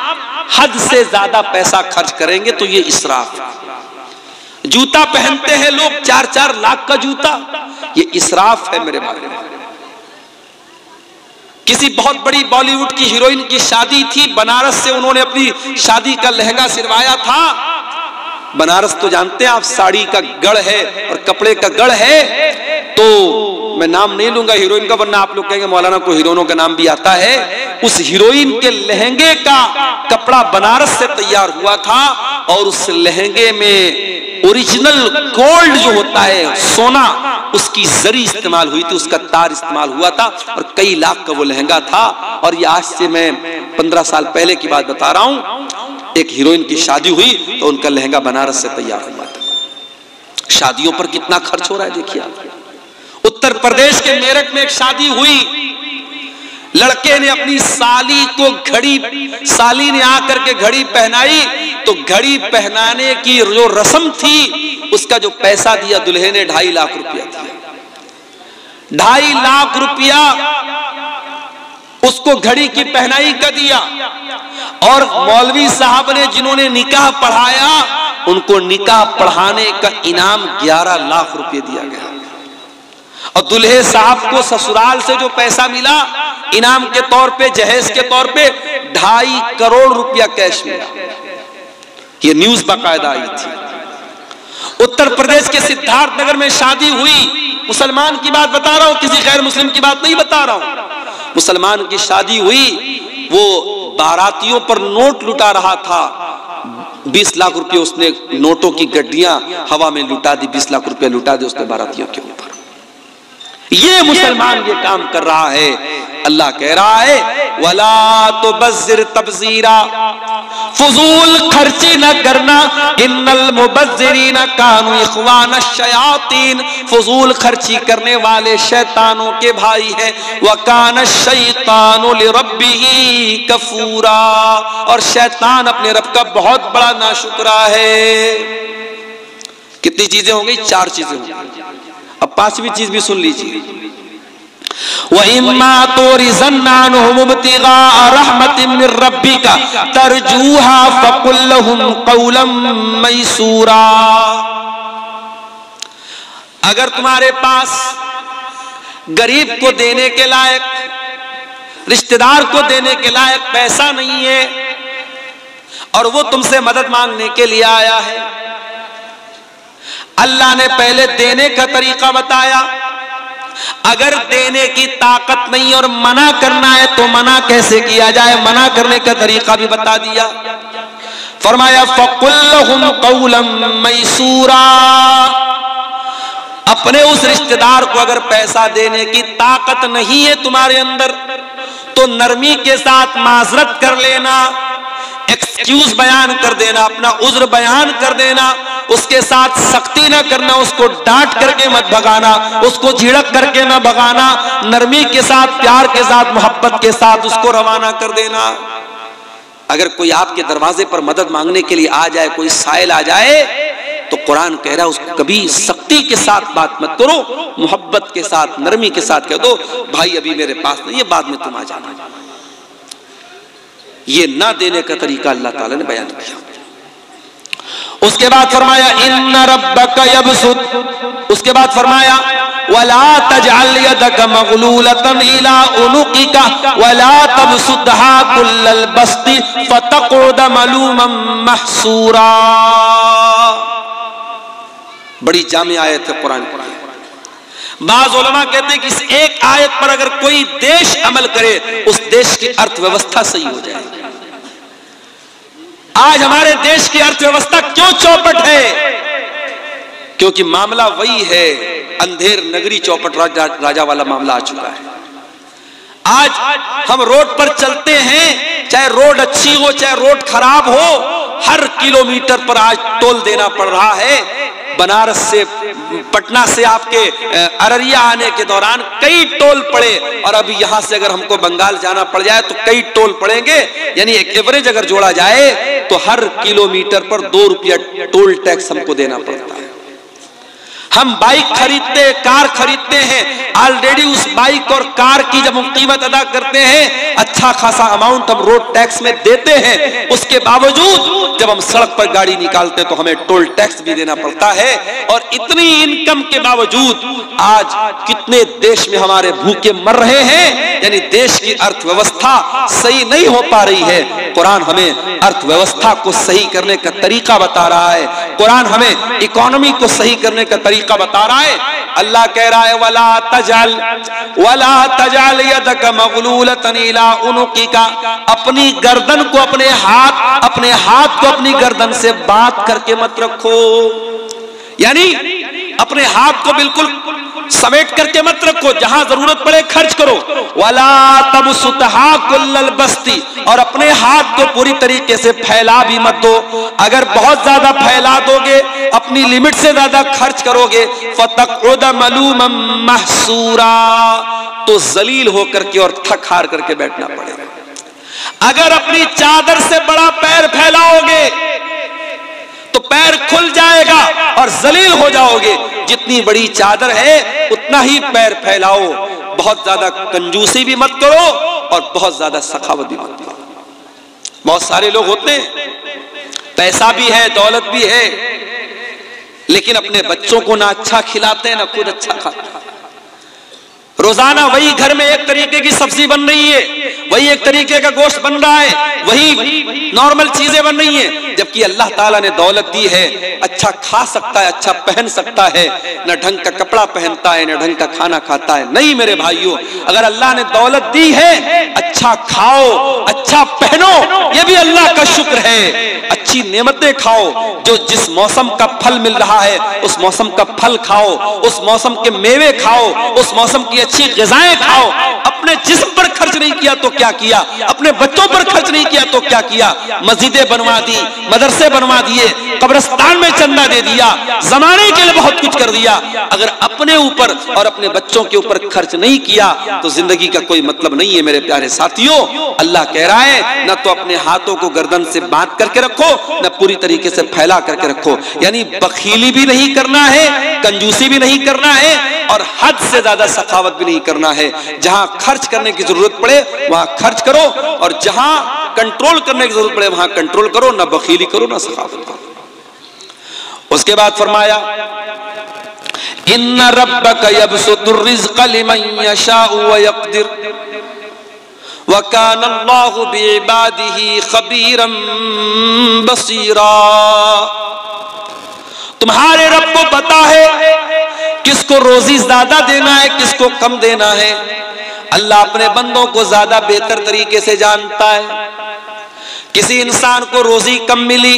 Speaker 1: हद से ज्यादा पैसा खर्च करेंगे तो ये इसराफ है। जूता पहनते हैं लोग 4-4 लाख का जूता, ये इसराफ है मेरे भाई। किसी बहुत बड़ी बॉलीवुड की हीरोइन की शादी थी, बनारस से उन्होंने अपनी शादी का लहंगा सिलवाया था। बनारस तो जानते हैं आप, साड़ी का गढ़ है और कपड़े का गढ़ है। तो मैं नाम नहीं लूंगा हीरोइन का, वरना आप लोग कहेंगे मौलाना को हीरोइनों का नाम भी आता है। उस हीरोइन के लहंगे का कपड़ा बनारस से तैयार हुआ था और उस लहंगे में ओरिजिनल गोल्ड जो होता है, सोना, उसकी जरी इस्तेमाल हुई थी, उसका तार इस्तेमाल हुआ था और कई लाख का वो लहंगा था। और ये आज से मैं 15 साल पहले की बात बता रहा हूं। एक हीरोइन की शादी हुई तो उनका लहंगा बनारस से तैयार हुआ था। शादियों पर कितना खर्च हो रहा है देखिए आप। उत्तर प्रदेश के मेरठ में एक शादी हुई, लड़के ने अपनी साली को घड़ी, साली ने आकर के घड़ी पहनाई, तो घड़ी पहनाने की जो रस्म थी उसका जो पैसा दिया दुल्हे ने 2.5 लाख रुपया दिया। 2.5 लाख रुपया उसको घड़ी की पहनाई का दिया। और मौलवी साहब ने जिन्होंने निकाह पढ़ाया, उनको निकाह पढ़ाने का इनाम 11 लाख रुपए दिया गया। और दुल्हे साहब को ससुराल से जो पैसा मिला इनाम के तौर पे, जहेज के तौर पे 2.5 करोड़ रुपया कैश मिला। ये न्यूज बाकायदा आई थी। उत्तर प्रदेश के सिद्धार्थ नगर में शादी हुई, मुसलमान की बात बता रहा हूं, किसी गैर मुस्लिम की बात नहीं बता रहा हूं। मुसलमान की शादी हुई, वो बारातियों पर नोट लुटा रहा था। 20 लाख रुपए उसने नोटों की गड्डियां हवा में लुटा दी, 20 लाख रुपए लुटा दी उसने बारातियों के ऊपर। ये मुसलमान ये काम कर रहा है। अल्लाह कह रहा है, वला तुबज़्ज़िर तबज़ीरा, फजूल खर्ची न करना, इन्नल मुबज़्ज़िरीना कानू इख़वान अश-शयातीन। फजूल खर्ची करने वाले शैतानों के भाई हैं। व कान अश-शैतानु लिरब्बिही कफूरा, और शैतान अपने रब का बहुत बड़ा नाशुक्रा है। कितनी चीजें हो गई? 4 चीजें हो गई। अब 5वीं चीज भी सुन लीजिए। व इम्मा तुरिज़न्ना अन्हुम इब्तिगा रहमतिन मिन रब्बिका तरजूहा फकुल लहुम क़ौलन मैसूरा। अगर तुम्हारे पास गरीब को देने के लायक, रिश्तेदार को देने के लायक पैसा नहीं है और वो तुमसे मदद मांगने के लिए आया है, अल्लाह ने पहले देने का तरीका बताया। अगर देने की ताकत नहीं और मना करना है तो मना कैसे किया जाए, मना करने का तरीका भी बता दिया। फरमाया फकुल लहुम क़ौलन मैसूरा। अपने उस रिश्तेदार को अगर पैसा देने की ताकत नहीं है तुम्हारे अंदर तो नरमी के साथ माजरत कर लेना, एक्सक्यूज बयान कर देना, अपना उज्र बयान कर देना, उसके साथ सख्ती ना करना, उसको डांट करके मत भगाना, उसको झिड़क करके ना भगाना, नरमी के साथ, प्यार के साथ, मोहब्बत के साथ उसको रवाना कर देना। अगर कोई आपके दरवाजे पर मदद मांगने के लिए आ जाए, कोई साइल आ जाए, तो कुरान कह रहा है उसको कभी सख्ती के साथ बात मत करो, मोहब्बत के साथ, नरमी के साथ कह दो भाई अभी मेरे पास नहीं है, बाद में तुम आ जाना। ये ना देने का तरीका अल्लाह ताला ने बयान किया। उसके बाद फरमाया इन्ना रब्बका यबसुत। उसके बाद फरमाया वला तजअल यदका मगलूलतन इला उनुकिका वला तबसुतहा कुल्लल बस्ती फतक़उद मलूमन महसूरा। बड़ी जामी आयत है कुरान की। बाज़ उलमा कहते हैं कि इस एक आयत पर अगर कोई देश अमल करे उस देश की अर्थव्यवस्था सही हो जाए। आज हमारे देश की अर्थव्यवस्था क्यों चौपट है? क्योंकि मामला वही है, अंधेर नगरी चौपट राजा वाला मामला आ चुका है। आज हम रोड पर चलते हैं, चाहे रोड अच्छी हो चाहे रोड खराब हो, हर किलोमीटर पर आज टोल देना पड़ रहा है। बनारस से, पटना से आपके अररिया आने के दौरान कई टोल पड़े और अभी यहां से अगर हमको बंगाल जाना पड़ जाए तो कई टोल पड़ेंगे। यानी एक एवरेज अगर जोड़ा जाए तो हर किलोमीटर पर 2 रुपया टोल टैक्स हमको देना पड़ता है। हम बाइक खरीदते, कार खरीदते हैं, ऑलरेडी उस बाइक और कार की जब हम कीमत अदा करते हैं अच्छा खासा अमाउंट हम रोड टैक्स में देते हैं। उसके बावजूद जब हम सड़क पर गाड़ी निकालते हैं तो हमें टोल टैक्स भी देना पड़ता है। और इतनी इनकम के बावजूद आज कितने देश में हमारे भूखे मर रहे हैं। यानी देश की अर्थव्यवस्था सही नहीं हो पा रही है। कुरान हमें अर्थव्यवस्था को सही करने का तरीका बता रहा है, कुरान हमें इकोनॉमी को सही करने का तरीका बता रहा है। अल्लाह कह रहा है वला तजअल यदका मगलूलतन इला उनुकिका। अपनी गर्दन को अपने हाथ को अपनी गर्दन से बात करके मत रखो। यानी अपने हाथ को बिल्कुल समेट करके मत रखो, जहां जरूरत पड़े खर्च करो। वला तबसुतहा कुल्लल बस्ती। और अपने हाथ को पूरी तरीके से फैला भी मत दो। अगर बहुत ज्यादा फैला दोगे, अपनी लिमिट से ज्यादा खर्च करोगे, फतक़उद मलूमन महसूरा, तो जलील होकर के और थक हार करके बैठना पड़ेगा। अगर अपनी चादर से बड़ा पैर फैलाओगे तो पैर खुल जाएगा और जलील हो जाओगे। जितनी बड़ी चादर है उतना ही पैर फैलाओ। बहुत ज्यादा कंजूसी भी मत करो और बहुत ज्यादा सखावत भी मत करो। बहुत सारे लोग होते हैं, पैसा भी है, दौलत भी है, लेकिन अपने बच्चों को ना अच्छा खिलाते हैं ना खुद अच्छा खाते हैं। रोजाना वही घर में एक तरीके की सब्जी बन रही है, वही एक तरीके का गोश्त बन रहा है, वही नॉर्मल चीजें बन रही हैं। जबकि अल्लाह ताला ने दौलत दी है, अच्छा खा सकता है, अच्छा पहन सकता है, न ढंग का कपड़ा पहनता है न ढंग का खाना खाता है। नहीं मेरे भाइयों, अगर अल्लाह ने दौलत दी है, अच्छा खाओ, अच्छा पहनो, ये भी अल्लाह का शुक्र है। अच्छी नेमतें खाओ, जो जिस मौसम का फल मिल रहा है उस मौसम का फल खाओ, उस मौसम के मेवे खाओ, उस मौसम की अच्छी ग़िज़ाएं खाओ। अपने जिस्म पर खर्च नहीं किया तो क्या किया, अपने बच्चों पर खर्च नहीं किया तो क्या किया। मस्जिदें बनवा दी, मदरसे बनवा दिए, कब्रिस्तान में चंदा दे दिया, जमाने के लिए बहुत कुछ कर दिया, अगर अपने ऊपर और अपने बच्चों के ऊपर खर्च नहीं किया तो जिंदगी का कोई मतलब नहीं है। मेरे प्यारे साथियों, अल्लाह कह रहा है न तो अपने हाथों को गर्दन से बांध करके रखो, न पूरी तरीके से फैला करके रखो। यानी बखीली भी नहीं करना है, कंजूसी भी नहीं करना है, और हद से ज्यादा सखावत भी नहीं करना है। जहां खर्च करने की जरूरत पड़े वहां खर्च करो, और जहां कंट्रोल करने की जरूरत पड़े वहां कंट्रोल करो, ना बखीली करो ना सखावत करो। उसके बाद फरमाया इन्ना रब्बका यबसुतुर रिज़्क़ लिमन यशाउ व यक़दिर व काना अल्लाहु बिइबादिही खबीरन बसीरा। तुम्हारे रब को पता है किसको रोजी ज्यादा देना है, किसको कम देना है। अल्लाह अपने बंदों को ज्यादा बेहतर तरीके से जानता है। किसी इंसान को रोजी कम मिली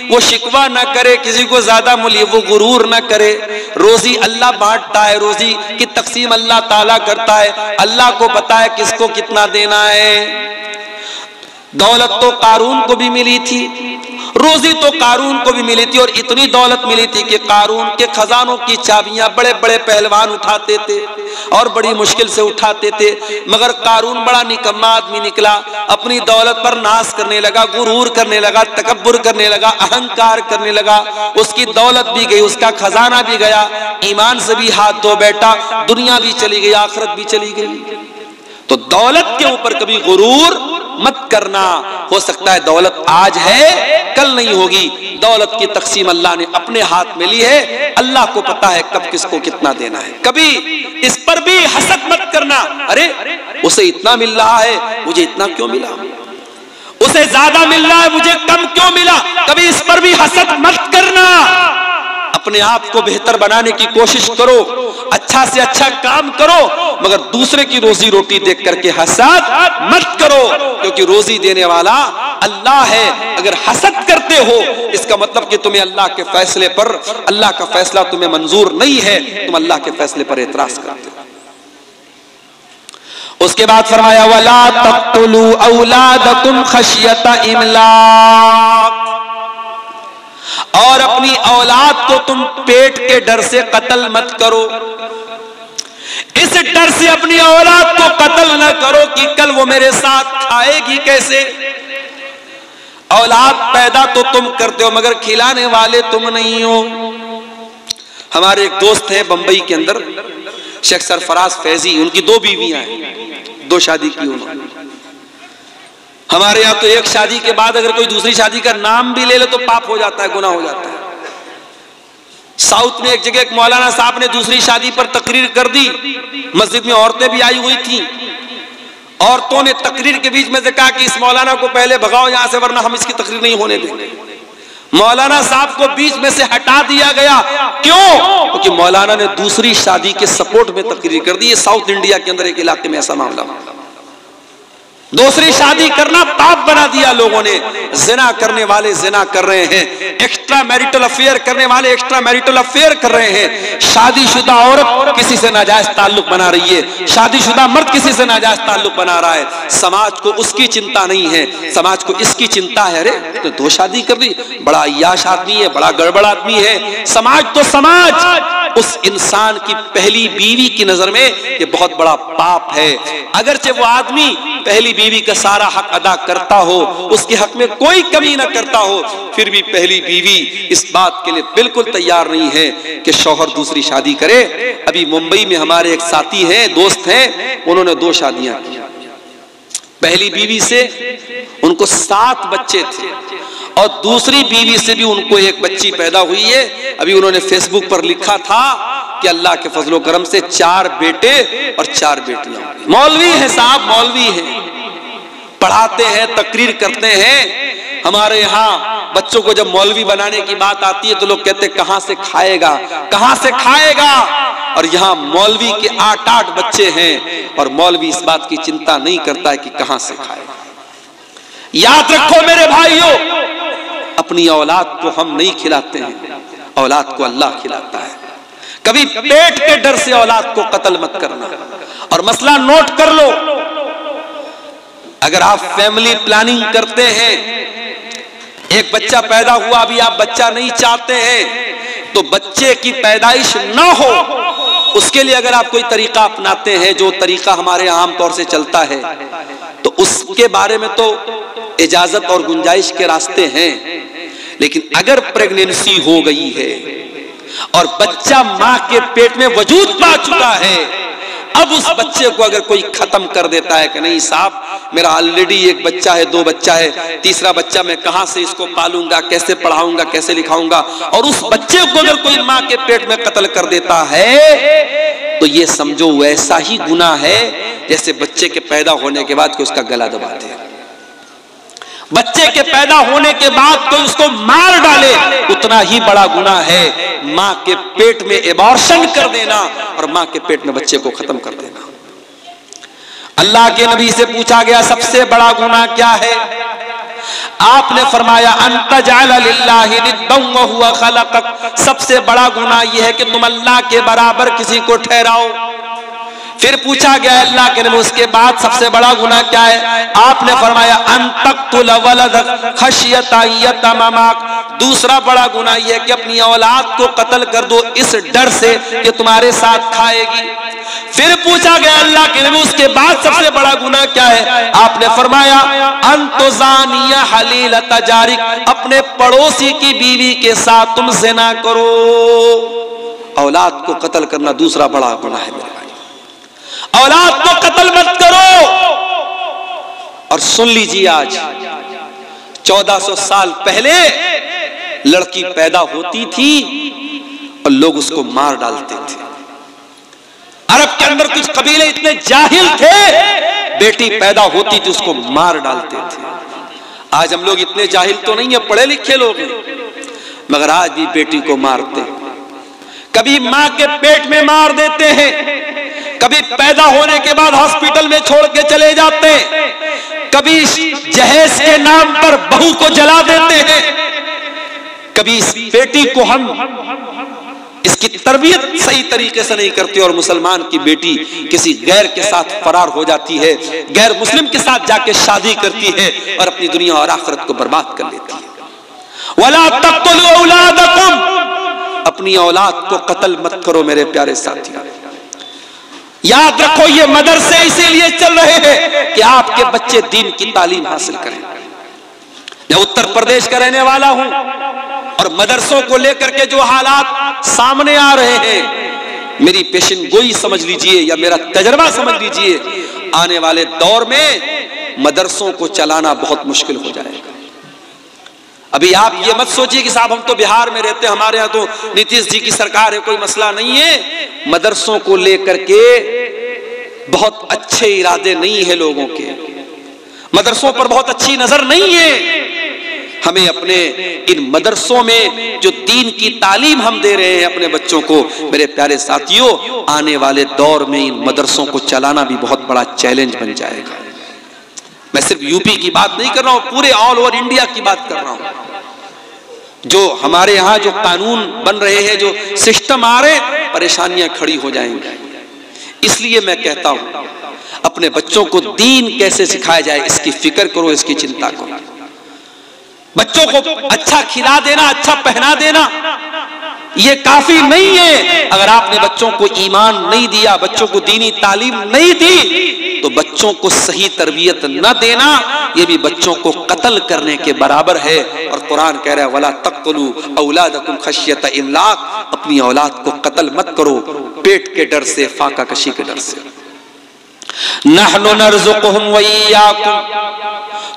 Speaker 1: वो शिकवा न करे, किसी को ज्यादा मिली वो गुरूर न करे। रोजी अल्लाह बांटता है, रोजी की तकसीम अल्लाह ताला करता है। अल्लाह को पता है किसको कितना देना है। दौलत तो कारून को भी मिली थी, रोजी तो कारून को भी मिली थी, और इतनी दौलत मिली थी कि कारून के खजानों की चाबियां बड़े बड़े पहलवान उठाते थे और बड़ी मुश्किल से उठाते थे। मगर कारून बड़ा निकम्मा आदमी निकला, अपनी दौलत पर नाश करने लगा, गुरूर करने लगा, तकब्बुर करने लगा, अहंकार करने लगा। उसकी दौलत भी गई, उसका खजाना भी गया, ईमान से भी हाथ धो बैठा, दुनिया भी चली गई, आखिरत भी चली गई। तो दौलत के ऊपर कभी गुरूर मत करना। हो सकता है दौलत आज है कल नहीं होगी। दौलत की तकसीम अल्लाह ने अपने हाथ में ली है, अल्लाह को पता है कब किसको कितना देना है। कभी इस पर भी हसद मत करना, अरे उसे इतना मिल रहा है मुझे इतना क्यों मिला, उसे ज्यादा मिल रहा है मुझे कम क्यों मिला। कभी इस पर भी हसद मत करना। अपने आप को बेहतर बनाने की कोशिश करो, अच्छा से अच्छा काम करो, मगर दूसरे की रोजी रोटी देख करके हसद मत करो, क्योंकि रोजी देने वाला अल्लाह है। अगर हसद करते हो इसका मतलब कि तुम्हें अल्लाह के फैसले पर, अल्लाह का फैसला तुम्हें मंजूर नहीं है, तुम अल्लाह के फैसले पर एतराज करते हो। उसके बाद फरमाया वला तक़्तुलू औलादकुम खशियता इमलाक, और अपनी औलाद को तुम पेट के डर से कत्ल मत करो। इस डर से अपनी औलाद को कत्ल न करो कि कल वो मेरे साथ खाएगी कैसे। औलाद पैदा तो तुम करते हो मगर खिलाने वाले तुम नहीं हो। हमारे एक दोस्त हैं बंबई के अंदर, शेख सरफराज फैजी, उनकी 2 बीवियां हैं, 2 शादी की उन्होंने। हमारे यहाँ तो एक शादी के बाद अगर कोई दूसरी शादी का नाम भी ले ले तो पाप हो जाता है, गुनाह हो जाता है। साउथ में एक जगह एक मौलाना साहब ने दूसरी शादी पर तकरीर कर दी, मस्जिद में औरतें भी आई हुई थी। औरतों ने तकरीर के बीच में से कहा कि इस मौलाना को पहले भगाओ यहाँ से, वरना हम इसकी तकरीर नहीं होने देंगे। मौलाना साहब को बीच में से हटा दिया गया। क्यों? क्योंकि मौलाना ने दूसरी शादी के सपोर्ट में तकरीर कर दी। ये साउथ इंडिया के अंदर एक इलाके में ऐसा मामला, दूसरी शादी करना पाप बना दिया लोगों ने। जिना करने वाले जिना कर रहे हैं, एक्स्ट्रा मैरिटल अफेयर करने वाले एक्स्ट्रा मैरिटल अफेयर कर रहे हैं। शादीशुदा औरत किसी से नाजायज ताल्लुक बना रही है, शादीशुदा मर्द किसी से नाजायज ताल्लुक बना रहा है। समाज को उसकी चिंता नहीं है, समाज को इसकी चिंता है। अरे तो 2 शादी कर दी, बड़ा अय्याश आदमी है, बड़ा गड़बड़ आदमी है। समाज तो समाज उस इंसान की पहली बीवी की नजर में ये बहुत बड़ा पाप है। अगरचे वो आदमी पहली बीवी का सारा हक अदा करता हो, उसके हक में कोई कमी ना करता हो, फिर भी पहली बीवी इस बात के लिए बिल्कुल तैयार नहीं है कि शौहर दूसरी शादी करे। अभी मुंबई में हमारे एक साथी हैं, दोस्त हैं, उन्होंने 2 शादियां की। पहली बीवी से उनको 7 बच्चे थे और दूसरी बीवी से भी उनको 1 बच्ची पैदा हुई है। अभी उन्होंने फेसबुक पर लिखा था कि अल्लाह के फजलो करम से 4 बेटे और 4 बेटियां। मौलवी है साहब, मौलवी है, पढ़ाते हैं, तकरीर करते हैं। हमारे यहाँ बच्चों को जब मौलवी बनाने की बात आती है तो लोग कहते हैं कहां से खाएगा, कहां से खाएगा। और यहाँ मौलवी के 8-8 बच्चे हैं और मौलवी इस बात की चिंता नहीं करता है कि कहां से खाएगा। याद रखो मेरे भाइयों, अपनी औलाद को हम नहीं खिलाते हैं, औलाद को अल्लाह खिलाता है। कभी पेट के डर से औलाद को कत्ल मत करना। और मसला नोट कर लो, अगर आप फैमिली प्लानिंग करते हैं एक बच्चा पैदा हुआ, अभी आप बच्चा नहीं चाहते हैं, तो बच्चे की पैदाइश ना हो उसके लिए अगर आप कोई तरीका अपनाते हैं, जो तरीका हमारे आम तौर से चलता है, तो उसके बारे में तो इजाजत और गुंजाइश के रास्ते हैं। लेकिन अगर प्रेगनेंसी हो गई है और बच्चा मां के पेट में वजूद पा चुका है, अब उस बच्चे को अगर कोई खत्म कर देता है कि नहीं साहब मेरा ऑलरेडी एक बच्चा है, 2 बच्चा है, तीसरा बच्चा मैं कहां से इसको पालूंगा, कैसे पढ़ाऊंगा, कैसे लिखाऊंगा, और उस बच्चे को अगर कोई मां के पेट में कत्ल कर देता है, तो ये समझो वैसा ही गुनाह है जैसे बच्चे के पैदा होने के बाद कोई उसका गला दबाते हैं। बच्चे के पैदा होने के बाद कोई उसको मार डाले, उतना ही बड़ा गुनाह है मां के पेट में एबॉर्शन कर देना और मां के पेट में बच्चे को खत्म कर देना। अल्लाह के नबी से पूछा गया सबसे बड़ा गुनाह क्या है? आपने फरमाया अंत जअल लिल्लाहि निद्दन व हुवा खलक़क, सबसे बड़ा गुनाह यह है कि तुम अल्लाह के बराबर किसी को ठहराओ। फिर पूछा गया अल्लाह के नबी उसके बाद सबसे बड़ा गुनाह क्या है? आपने फरमाया अन तक़्तुल वलदक खशियता यतममक, दूसरा बड़ा गुनाह यह है कि अपनी औलाद को कत्ल कर दो इस डर से कि तुम्हारे साथ खाएगी। फिर पूछा गया अल्लाह के नबी उसके बाद सबसे बड़ा गुनाह क्या है? आपने फरमाया अन तुज़ानिया हलीलता जारिक, अपने पड़ोसी की बीवी के साथ तुम ज़िना करो। औलाद को कत्ल करना दूसरा बड़ा गुनाह है मेरे भाई, औलाद को कत्ल मत करो। और सुन लीजिए आज 1400 साल पहले लड़की पैदा होती थी और लोग उसको मार डालते थे। अरब के अंदर कुछ कबीले इतने जाहिल थे, बेटी पैदा होती थी उसको मार डालते थे। आज हम लोग इतने जाहिल तो नहीं है, पढ़े लिखे लोग हैं, मगर आज भी बेटी को मारते हैं। कभी मां के पेट में मार देते हैं, कभी पैदा होने के बाद हॉस्पिटल में छोड़ के चले जाते हैं, कभी जहेज के नाम पर बहू को जला देते हैं, कभी इस बेटी को हम इसकी तरबियत सही तरीके से नहीं करते और मुसलमान की बेटी किसी गैर के साथ फरार हो जाती है, गैर मुस्लिम के साथ जाके शादी करती है और अपनी दुनिया और आखिरत को बर्बाद कर लेती है। वला तक़्तुलू औलादकुम, अपनी औलाद को कत्ल मत करो मेरे प्यारे साथियों। याद रखो ये मदरसे इसीलिए चल रहे हैं कि आपके बच्चे दीन की तालीम हासिल करें। मैं उत्तर प्रदेश का रहने वाला हूं और मदरसों को लेकर के जो हालात सामने आ रहे हैं, मेरी पेशन गोई समझ लीजिए या मेरा तजर्बा समझ लीजिए, आने वाले दौर में मदरसों को चलाना बहुत मुश्किल हो जाएगा। अभी आप ये मत सोचिए कि साहब हम तो बिहार में रहते हैं, हमारे यहाँ तो नीतीश जी की सरकार है, कोई मसला नहीं है। मदरसों को लेकर के बहुत अच्छे इरादे नहीं है लोगों के, मदरसों पर बहुत अच्छी नजर नहीं है। हमें अपने इन मदरसों में जो दीन की तालीम हम दे रहे हैं अपने बच्चों को, मेरे प्यारे साथियों, आने वाले दौर में इन मदरसों को चलाना भी बहुत बड़ा चैलेंज बन जाएगा। मैं सिर्फ यूपी की बात नहीं कर रहा हूं, पूरे ऑल ओवर इंडिया की बात कर रहा हूं। जो हमारे यहाँ जो कानून बन रहे हैं, जो सिस्टम आ रहे, परेशानियां खड़ी हो जाएंगी। इसलिए मैं कहता हूं अपने बच्चों को दीन कैसे सिखाया जाए इसकी फिक्र करो, इसकी चिंता करो। बच्चों को अच्छा खिला देना, अच्छा पहना देना ये काफी नहीं है। अगर आपने बच्चों को ईमान नहीं दिया, बच्चों को दीनी तालीम नहीं दी, तो बच्चों को सही तरबियत न देना ये भी बच्चों को कत्ल करने के बराबर है। और कुरान कह रहा है वला तक़्तुलू औलादकुम खशियत इमलाक, अपनी औलाद को कत्ल मत करो पेट के डर से, फाका कशी के डर से। नहनु नर्ज़ुकुहुम व इय्याकुम,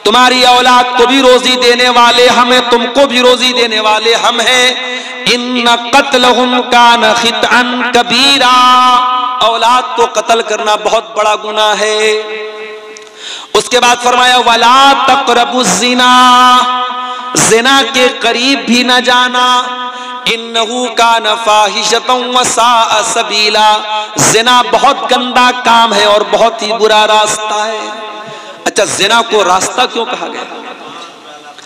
Speaker 1: तुम्हारी औलाद को भी रोजी देने वाले हम हैं, तुमको भी रोजी देने वाले हम हैं। इन्न क़त्लहुम कान ख़ितअन कबीरा, औलाद को कत्ल करना बहुत बड़ा गुनाह है। उसके बाद फरमाया वला तक़रबुज़्ज़िना, ज़िना के करीब भी न जाना। इन्नहु कान फ़ाहिशतन व साअ सबीला, ज़िना बहुत गंदा काम है और बहुत ही बुरा रास्ता है। अच्छा, ज़िना को रास्ता क्यों कहा गया?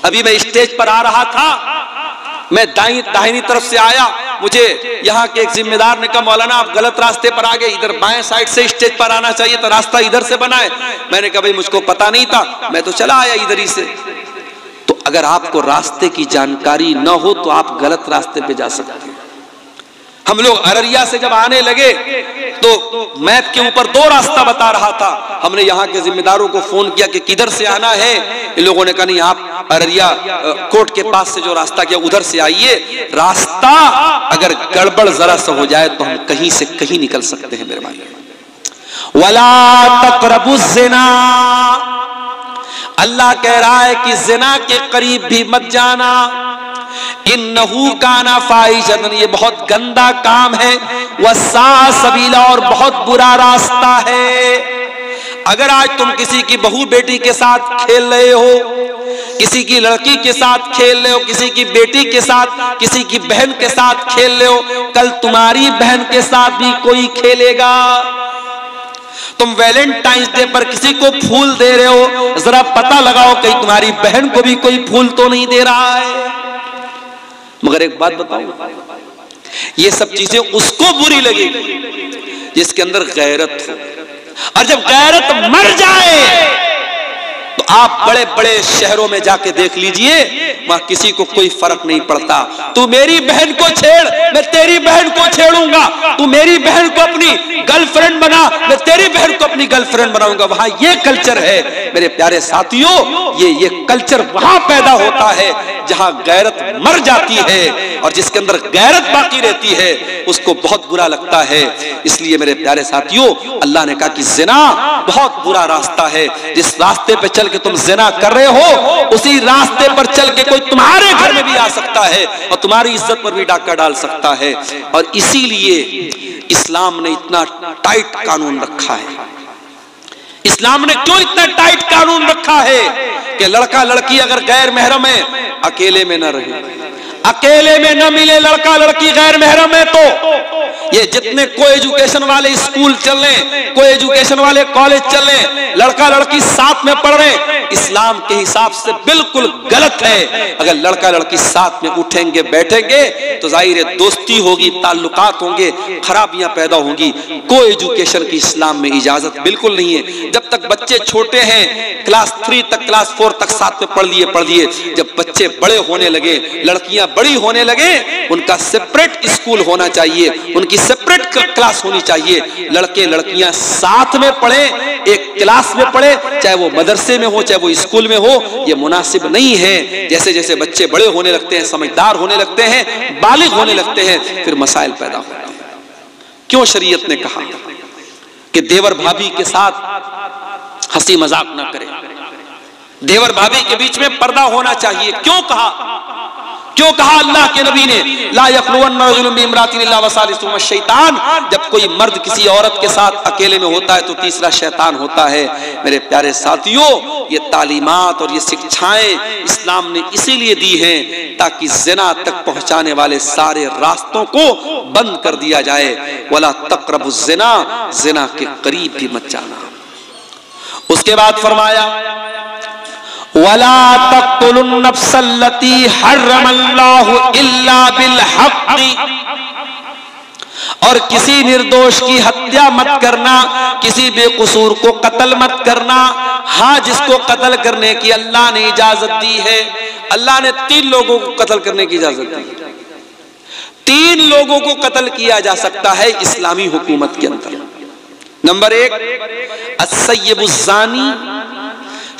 Speaker 1: अभी मैं स्टेज पर आ रहा था, मैं दाहिनी तरफ से आया, मुझे यहाँ के एक जिम्मेदार ने कहा मौलाना आप गलत रास्ते पर आ गए, इधर बाएं साइड से स्टेज पर आना चाहिए था, रास्ता इधर से बना है। मैंने कहा भाई मुझको पता नहीं था, मैं तो चला आया इधर ही से। तो अगर आपको रास्ते की जानकारी न हो तो आप गलत रास्ते पे जा सकते हैं। हम लोग अररिया से जब आने लगे तो मैप के ऊपर 2 रास्ता बता रहा था। हमने यहाँ के जिम्मेदारों को फोन किया कि किधर से आना है। इन लोगों ने कहा नहीं, आप अररिया कोर्ट के पास से जो रास्ता किया उधर से आइए। रास्ता अगर गड़बड़ जरा सा हो जाए तो हम कहीं से कहीं निकल सकते हैं मेरे भाई। वला तक़रबुज़ ज़िना, अल्लाह कह रहा है कि ज़िना के करीब भी मत जाना। इन्नहू काना फ़ाहिशतन, ये बहुत गंदा काम है। वस्सा सबीला, और बहुत बुरा रास्ता है। अगर आज तुम किसी की बहू बेटी के साथ खेल रहे हो, किसी की लड़की के साथ खेल रहे हो, किसी की बेटी के साथ, किसी की बहन के साथ खेल रहे हो, कल तुम्हारी बहन के साथ भी कोई खेलेगा। तुम वैलेंटाइंस डे पर किसी को फूल दे रहे हो, जरा पता लगाओ कहीं तुम्हारी बहन को भी कोई फूल तो नहीं दे रहा है। मगर एक बात बताओ, ये सब चीजें उसको बुरी लगेगी जिसके अंदर गैरत हो। और जब गैरत मर जाए तो आप बड़े बड़े शहरों में जाके देख लीजिए, वहां किसी को कोई फर्क नहीं पड़ता। तू मेरी बहन को छेड़, मैं तेरी बहन को छेड़ूंगा। तू मेरी बहन को अपनी गर्लफ्रेंड बना, मैं तेरी बहन को अपनी गर्लफ्रेंड बनाऊंगा। वहां ये कल्चर है मेरे प्यारे साथियों। ये कल्चर वहां पैदा होता है जहां गैरत मर जाती है, और जिसके अंदर गैरत बाकी रहती है उसको बहुत बुरा लगता है। इसलिए मेरे प्यारे साथियों, अल्लाह ने कहा कि ज़िना बहुत बुरा रास्ता है। जिस रास्ते पे चल के तुम ज़िना कर रहे हो, उसी रास्ते पर चल के कोई तुम्हारे घर में भी आ सकता है और तुम्हारी इज्जत पर भी डाका डाल सकता है। और इसीलिए इस्लाम ने इतना टाइट कानून रखा है। इस्लाम ने क्यों इतना टाइट कानून रखा है कि लड़का लड़की अगर गैर महरम है, अकेले में न रहे, अकेले में न मिले लड़का लड़की गैर महरम है। तो ये जितने को एजुकेशन वाले स्कूल चल रहे, को एजुकेशन वाले कॉलेज चल रहे, लड़का लड़की साथ में पढ़ रहे, इस्लाम के हिसाब से बिल्कुल गलत है। अगर लड़का लड़की साथ में उठेंगे बैठेंगे तो जाहिर है दोस्ती होगी, ताल्लुकात होंगे, खराबियां पैदा होंगी। को एजुकेशन की इस्लाम में इजाजत बिल्कुल नहीं है। जब तक बच्चे छोटे हैं, क्लास 3 तक, क्लास 4 तक साथ में पढ़ लिए। जब बच्चे बड़े होने लगे, लड़कियां बड़ी होने लगे, उनका सेपरेट स्कूल होना चाहिए, उनकी सेपरेट क्लास होनी चाहिए। लड़के लड़कियां साथ में पढ़े, एक क्लास में पढ़े, चाहे वो मदरसे में हो चाहे वो स्कूल में हो। ये मुनासिब नहीं है। जैसे जैसे बच्चे बड़े होने लगते हैं, समझदार होने लगते हैं, बालिग होने लगते हैं, फिर मसाइल पैदा होते हैं। क्यों शरीयत ने कहा कि देवर भाभी के साथ हंसी मजाक ना करें, देवर भाभी के बीच में पर्दा होना चाहिए? क्यों कहा? क्यों कहा अल्लाह के नबी ने ला यखलुवन्ना रजुलुन बिइम्रातिन इल्ला वसालिसुहुमा शैतान? जब कोई मर्द किसी औरत के साथ अकेले में होता है तो तीसरा शैतान होता है। मेरे प्यारे साथियों, ये तालीमात और ये शिक्षाएं इस्लाम ने इसीलिए दी हैं ताकि ज़िना तक पहुंचाने वाले सारे रास्तों को बंद कर दिया जाए। वला तक़रबुज़ ज़िना, ज़िना के करीब भी मत जाना। उसके बाद फरमाया वला तक़्तुलुन नफ्सल्लती हर्रमल्लाहु इल्ला बिल हक़्क़ि, और किसी निर्दोष की हत्या मत करना, किसी बेकसूर को कत्ल मत करना। हाँ, जिसको कत्ल करने की अल्लाह ने इजाजत दी है। अल्लाह ने 3 लोगों को कत्ल करने की इजाजत दी। 3 लोगों को कत्ल किया जा सकता है इस्लामी हुकूमत के अंदर। नंबर 1 अस्सय्यिबुज़्ज़ानी,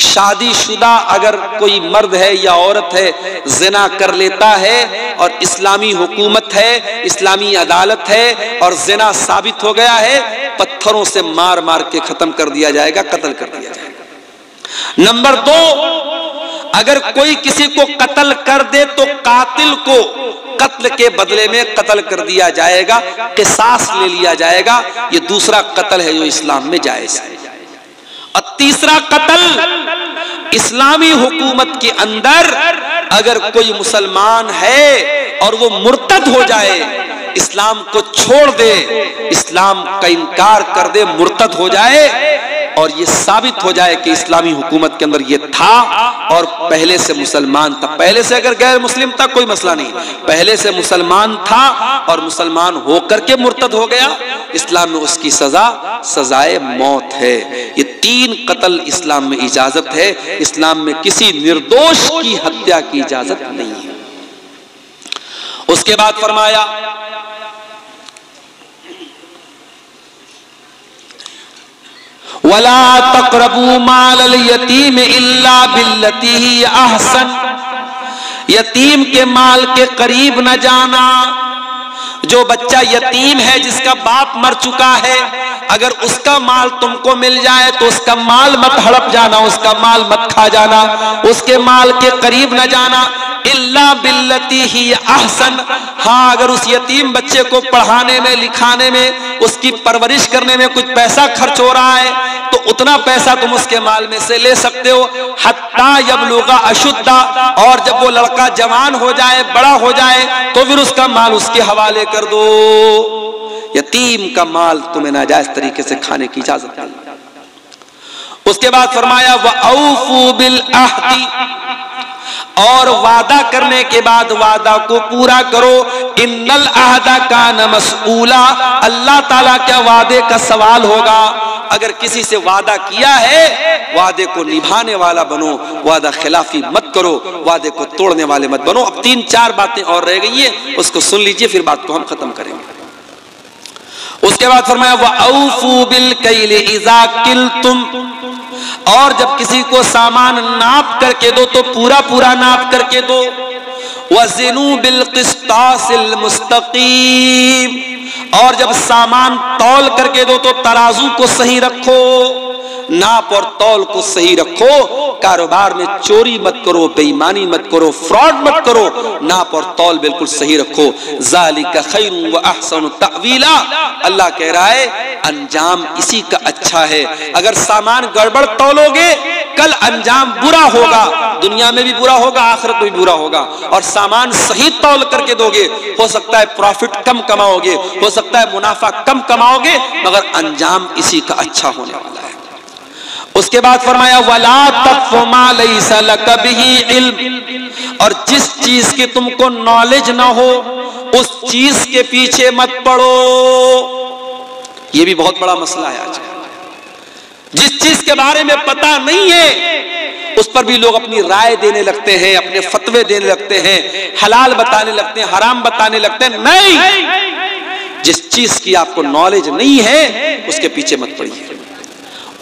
Speaker 1: शादीशुदा अगर कोई मर्द है या औरत है ज़िना कर लेता है और इस्लामी हुकूमत है, इस्लामी अदालत है और ज़िना साबित हो गया है, पत्थरों से मार मार के खत्म कर दिया जाएगा, कत्ल कर दिया जाएगा। नंबर 2, अगर कोई किसी को कत्ल कर दे तो कातिल को कत्ल के बदले में कत्ल कर दिया जाएगा, क़िसास ले लिया जाएगा। ये दूसरा कत्ल है जो इस्लाम में जायज़ है। और तीसरा कत्ल, इस्लामी हुकूमत के अंदर अगर कोई मुसलमान है और वो मुर्तद हो जाए, इस्लाम को छोड़ दे, इस्लाम का इनकार कर दे, मुर्तद हो जाए और ये साबित हो जाए कि इस्लामी हुकूमत के अंदर ये था और पहले से मुसलमान था। पहले से अगर गैर मुस्लिम था कोई मसला नहीं, पहले से मुसलमान था और मुसलमान होकर के मुर्तद हो गया, इस्लाम में उसकी सजा सजाए मौत है। ये 3 कत्ल इस्लाम में इजाजत है। इस्लाम में किसी निर्दोष की हत्या की इजाजत नहीं है। उसके बाद फरमाया वला तक़रबू मालल यतीम इल्ला बिल्लती ही अहसन, यतीम के माल के करीब न जाना। जो बच्चा यतीम है, जिसका बाप मर चुका है, अगर उसका माल तुमको मिल जाए तो उसका माल मत हड़प जाना, उसका माल मत खा जाना, उसके माल के करीब न जाना। इल्ला बिल्लती ही अहसन, हाँ अगर उस यतीम बच्चे को पढ़ाने में, लिखाने में, उसकी परवरिश करने में कुछ पैसा खर्च हो रहा है तो उतना पैसा तुम उसके माल में से ले सकते हो। हत्ता यबलुगा अशुद्धा, और जब वो लड़का जवान हो जाए, बड़ा हो जाए, तो फिर उसका माल उसके हवाले कर दो। यतीम का माल तुम्हें नाजायज तरीके से खाने की इजाजत नहीं। उसके बाद फरमाया वऔफू बिल अहदी, और वादा करने के बाद वादा को पूरा करो। इन्नल अहदा कान मसऊला, अल्लाह ताला क्या वादे का सवाल होगा। अगर किसी से वादा किया है, वादे को निभाने वाला बनो, वादा खिलाफी मत करो, वादे को तोड़ने वाले मत बनो। अब 3-4 बातें और रह गई हैं, उसको सुन लीजिए, फिर बात को हम खत्म करेंगे। उसके बाद फरमाया वऔफू बिल कैल इज़ा किल्तुम, और जब किसी को सामान नाप करके दो तो पूरा पूरा नाप करके दो। वज़िनू बिल क़िस्तासिल मुस्तक़ीम, और जब सामान तौल करके दो तो तराजू को सही रखो, नाप और तौल को सही रखो। कारोबार में चोरी मत करो, बेईमानी मत करो, फ्रॉड मत करो, नाप और तौल बिल्कुल सही रखो। ज़ालिका खैरुन व अहसनु तअवीला, अल्लाह कह रहा है अंजाम इसी का अच्छा है। अगर सामान गड़बड़ तौलोगे कल अंजाम बुरा होगा, दुनिया में भी बुरा होगा, आखिरत में भी बुरा होगा। और सामान सही तौल करके दोगे, हो सकता है प्रॉफिट कम कमाओगे, हो सकता है मुनाफा कम कमाओगे, मगर अंजाम इसी का अच्छा होने वाला है। उसके बाद फरमाया वला तक़फ़ु मा लैसा लक बिही इल्म, और जिस चीज की तुमको नॉलेज ना हो उस चीज के पीछे मत पड़ो। ये भी बहुत बड़ा मसला है आज। जिस चीज के बारे में पता नहीं है उस पर भी लोग अपनी राय देने लगते हैं, अपने फतवे देने लगते हैं, हलाल बताने लगते हैं, हराम बताने लगते हैं। नहीं, जिस चीज की आपको नॉलेज नहीं है उसके पीछे मत पड़िए।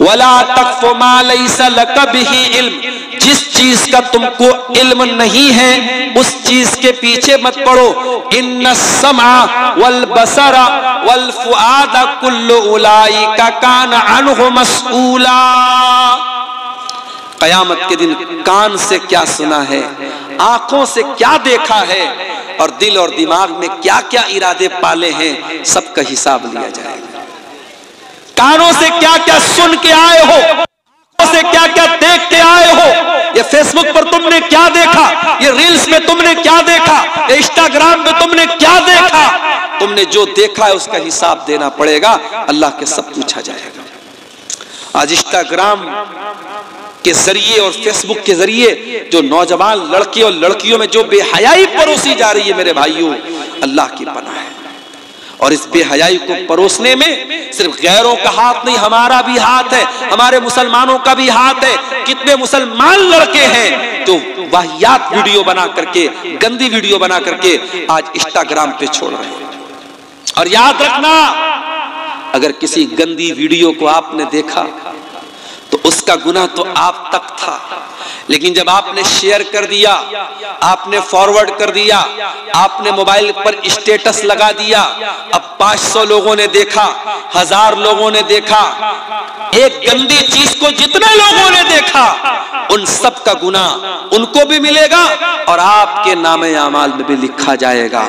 Speaker 1: वला तक़फ़ु मा लैसा लक बिही इल्म, जिस चीज का तुमको इल्म नहीं है उस चीज के पीछे मत पड़ो। इन्नस समा वल बसरा वल फुआदा कुल्लु उलाइका कान अन्हु मसऊला, कयामत के दिन कान से क्या सुना है, आंखों से क्या देखा है, और दिल और दिमाग में क्या क्या इरादे पाले हैं, सबका हिसाब लिया जाएगा। कानों से क्या क्या सुन के आए हो, आंखों से क्या क्या देख के आए हो, ये फेसबुक पर तुमने क्या देखा, ये रील्स में तुमने क्या देखा, ये इंस्टाग्राम में तुमने क्या देखा, तुमने जो देखा है उसका हिसाब देना पड़ेगा। अल्लाह के सब पूछा जाएगा। आज इंस्टाग्राम के जरिए और फेसबुक के जरिए जो नौजवान लड़के और लड़कियों में जो बेहयाई परोसी जा रही है, मेरे भाइयों, अल्लाह की पनाह है। और इस बेहयाई को परोसने में सिर्फ गैरों का हाथ नहीं, हमारा भी हाथ है, हमारे मुसलमानों का भी हाथ है। कितने मुसलमान लड़के हैं जो वाहियात वीडियो बना करके, गंदी वीडियो बना करके आज इंस्टाग्राम पे छोड़ रहे हैं। और याद रखना, अगर किसी गंदी वीडियो को आपने देखा तो उसका गुनाह तो आप तक था, लेकिन जब आपने शेयर कर दिया, आपने फॉरवर्ड कर दिया, आपने मोबाइल पर स्टेटस लगा दिया, अब 500 लोगों ने देखा, 1000 लोगों ने देखा, एक गंदी चीज को जितने लोगों ने देखा उन सब का गुनाह उनको भी मिलेगा और आपके नामे आमाल में भी लिखा जाएगा।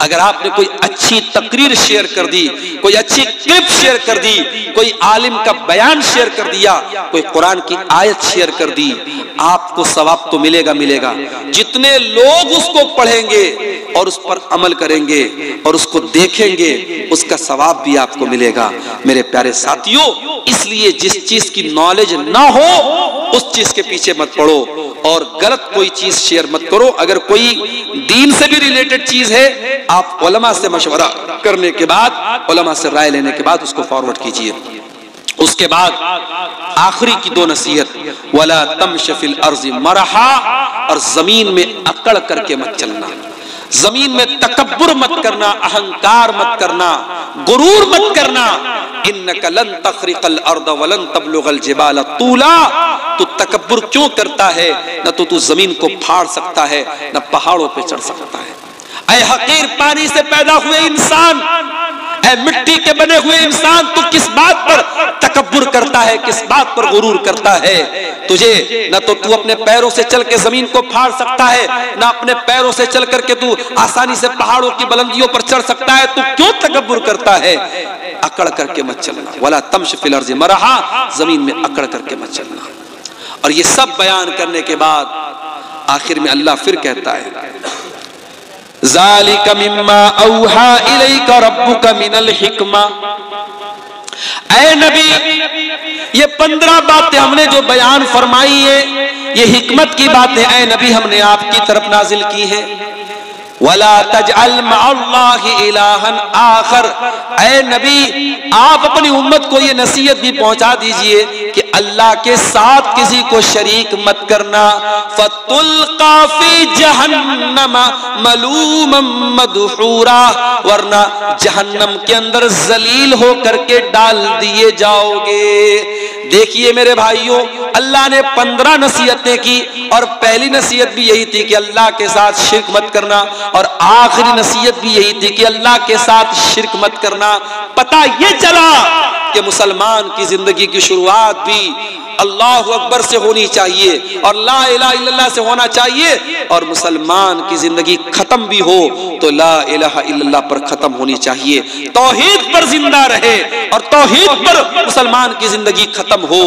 Speaker 1: अगर आपने कोई अच्छी तकरीर शेयर कर दी, कोई अच्छी क्लिप शेयर कर दी, कोई आलिम का बयान शेयर कर दिया, कोई कुरान की आयत शेयर कर दी, आपको सवाब तो मिलेगा मिलेगा। जितने लोग उसको पढ़ेंगे और उस पर अमल करेंगे और उसको देखेंगे, उसका सवाब भी आपको मिलेगा। मेरे प्यारे साथियों, इसलिए इसीलिए जिस चीज की नॉलेज ना हो उस चीज के पीछे मत पड़ो और गलत कोई चीज शेयर मत करो। अगर कोई दीन से भी रिलेटेड चीज है, आप उलमा से मशवरा करने के बाद, उलमा से राय लेने के बाद उसको फॉरवर्ड कीजिए। उसके बाद आखिरी की दो नसीहत, वला तमश फिल अर्ज़ मरहा, और जमीन में अकड़ करके मत चलना, जमीन में तकब्बुर मत करना, अहंकार मत करना, गुरूर मत करना। इन्नका लन तखरिकल अर्द वलन तबलुगल जिबाल तूला, तू तकब्बुर क्यों करता है? न तो तू जमीन को फाड़ सकता है, न पहाड़ों पे चढ़ सकता है। ऐ हकीर पानी से पैदा हुए इंसान, ऐ मिट्टी के बने हुए इंसान, तू किस बात पर तकब्बुर करता है, किस बात पर गुरूर करता है? तुझे न तो तू अपने पैरों से चल के जमीन को फाड़ सकता है, न अपने पैरों से चल करके तू आसानी से पहाड़ों की बुलंदियों पर चढ़ सकता है। तू क्यों तकब्बुर करता है? अकड़ करके मत चलना। वला तमश फिल अर्ज़ मरहा, जमीन में अकड़ करके मत चलना। और ये सब बयान करने के बाद आखिर में अल्लाह फिर कहता है, ज़ालिका मिम्मा औहा इलैका रब्बुका मिनल हिक्मा। ऐ नबी, ये 15 बातें हमने जो बयान फरमाई है, ये हिकमत की बातें ऐ नबी हमने आपकी तरफ नाजिल की है। वला तजअल मअल्लाहि इलाहन आखर, ऐ नबी आप अपनी उम्मत को ये नसीहत भी पहुंचा दीजिए कि अल्लाह के साथ किसी को शरीक मत करना। फतुल्का फी जहन्नम मलूमम मदहूरा, वरना जहन्नम के अंदर जलील होकर के डाल दिए जाओगे। देखिए मेरे भाइयों, अल्लाह ने 15 नसीहतें की और पहली नसीहत भी यही थी कि अल्लाह के साथ शिर्क मत करना, और आखिरी नसीहत भी यही थी कि अल्लाह के साथ शिर्क मत करना। पता ये चला कि मुसलमान की जिंदगी की शुरुआत भी अल्लाहु अकबर से होनी चाहिए और ला इलाहा इल्लल्लाह से होना चाहिए, और मुसलमान की जिंदगी खत्म भी हो तो ला इलाहा इल्लल्लाह पर खत्म होनी चाहिए। तौहीद पर जिंदा रहे और तौहीद पर मुसलमान की जिंदगी खत्म हो,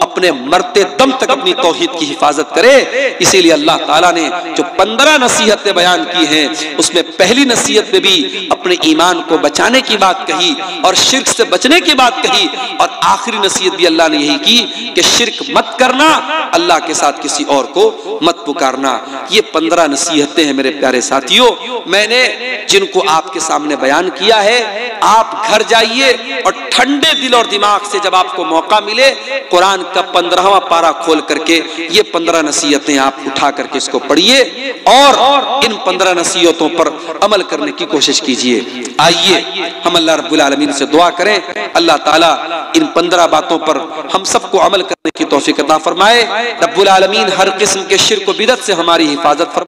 Speaker 1: अपने मरते दम तक अपनी तौहीद की हिफाजत करे। इसीलिए अल्लाह ताला ने जो 15 नसीहतें बयान की हैं, उसमें पहली नसीहत में भी अपने ईमान को बचाने की बात कही और शिर्क से बचने की बात कही, और आखिरी नसीहत भी अल्लाह ने यही की कि शिर्क मत करना, अल्लाह के साथ किसी और को मत पुकारना। ये 15 नसीहतें हैं मेरे प्यारे साथियों, मैंने जिनको आपके सामने बयान किया है। आप घर जाइए और ठंडे दिल और दिमाग से जब आपको मौका मिले, कुरान का 15वां पारा खोल करके ये 15 नसीहतें आप उठा करके इसको पढ़िए और इन 15 नसीहतों पर अमल करने की कोशिश कीजिए। आइए हम अल्लाह रब्बुल आलमीन से दुआ करें, अल्लाह ताला इन 15 बातों पर हम सबको अमल करने की तौफीक अता फरमाए। रब्बुल आलमीन हर किस्म के शिर्क व बिदअत से हमारी हिफाजत फरमाए।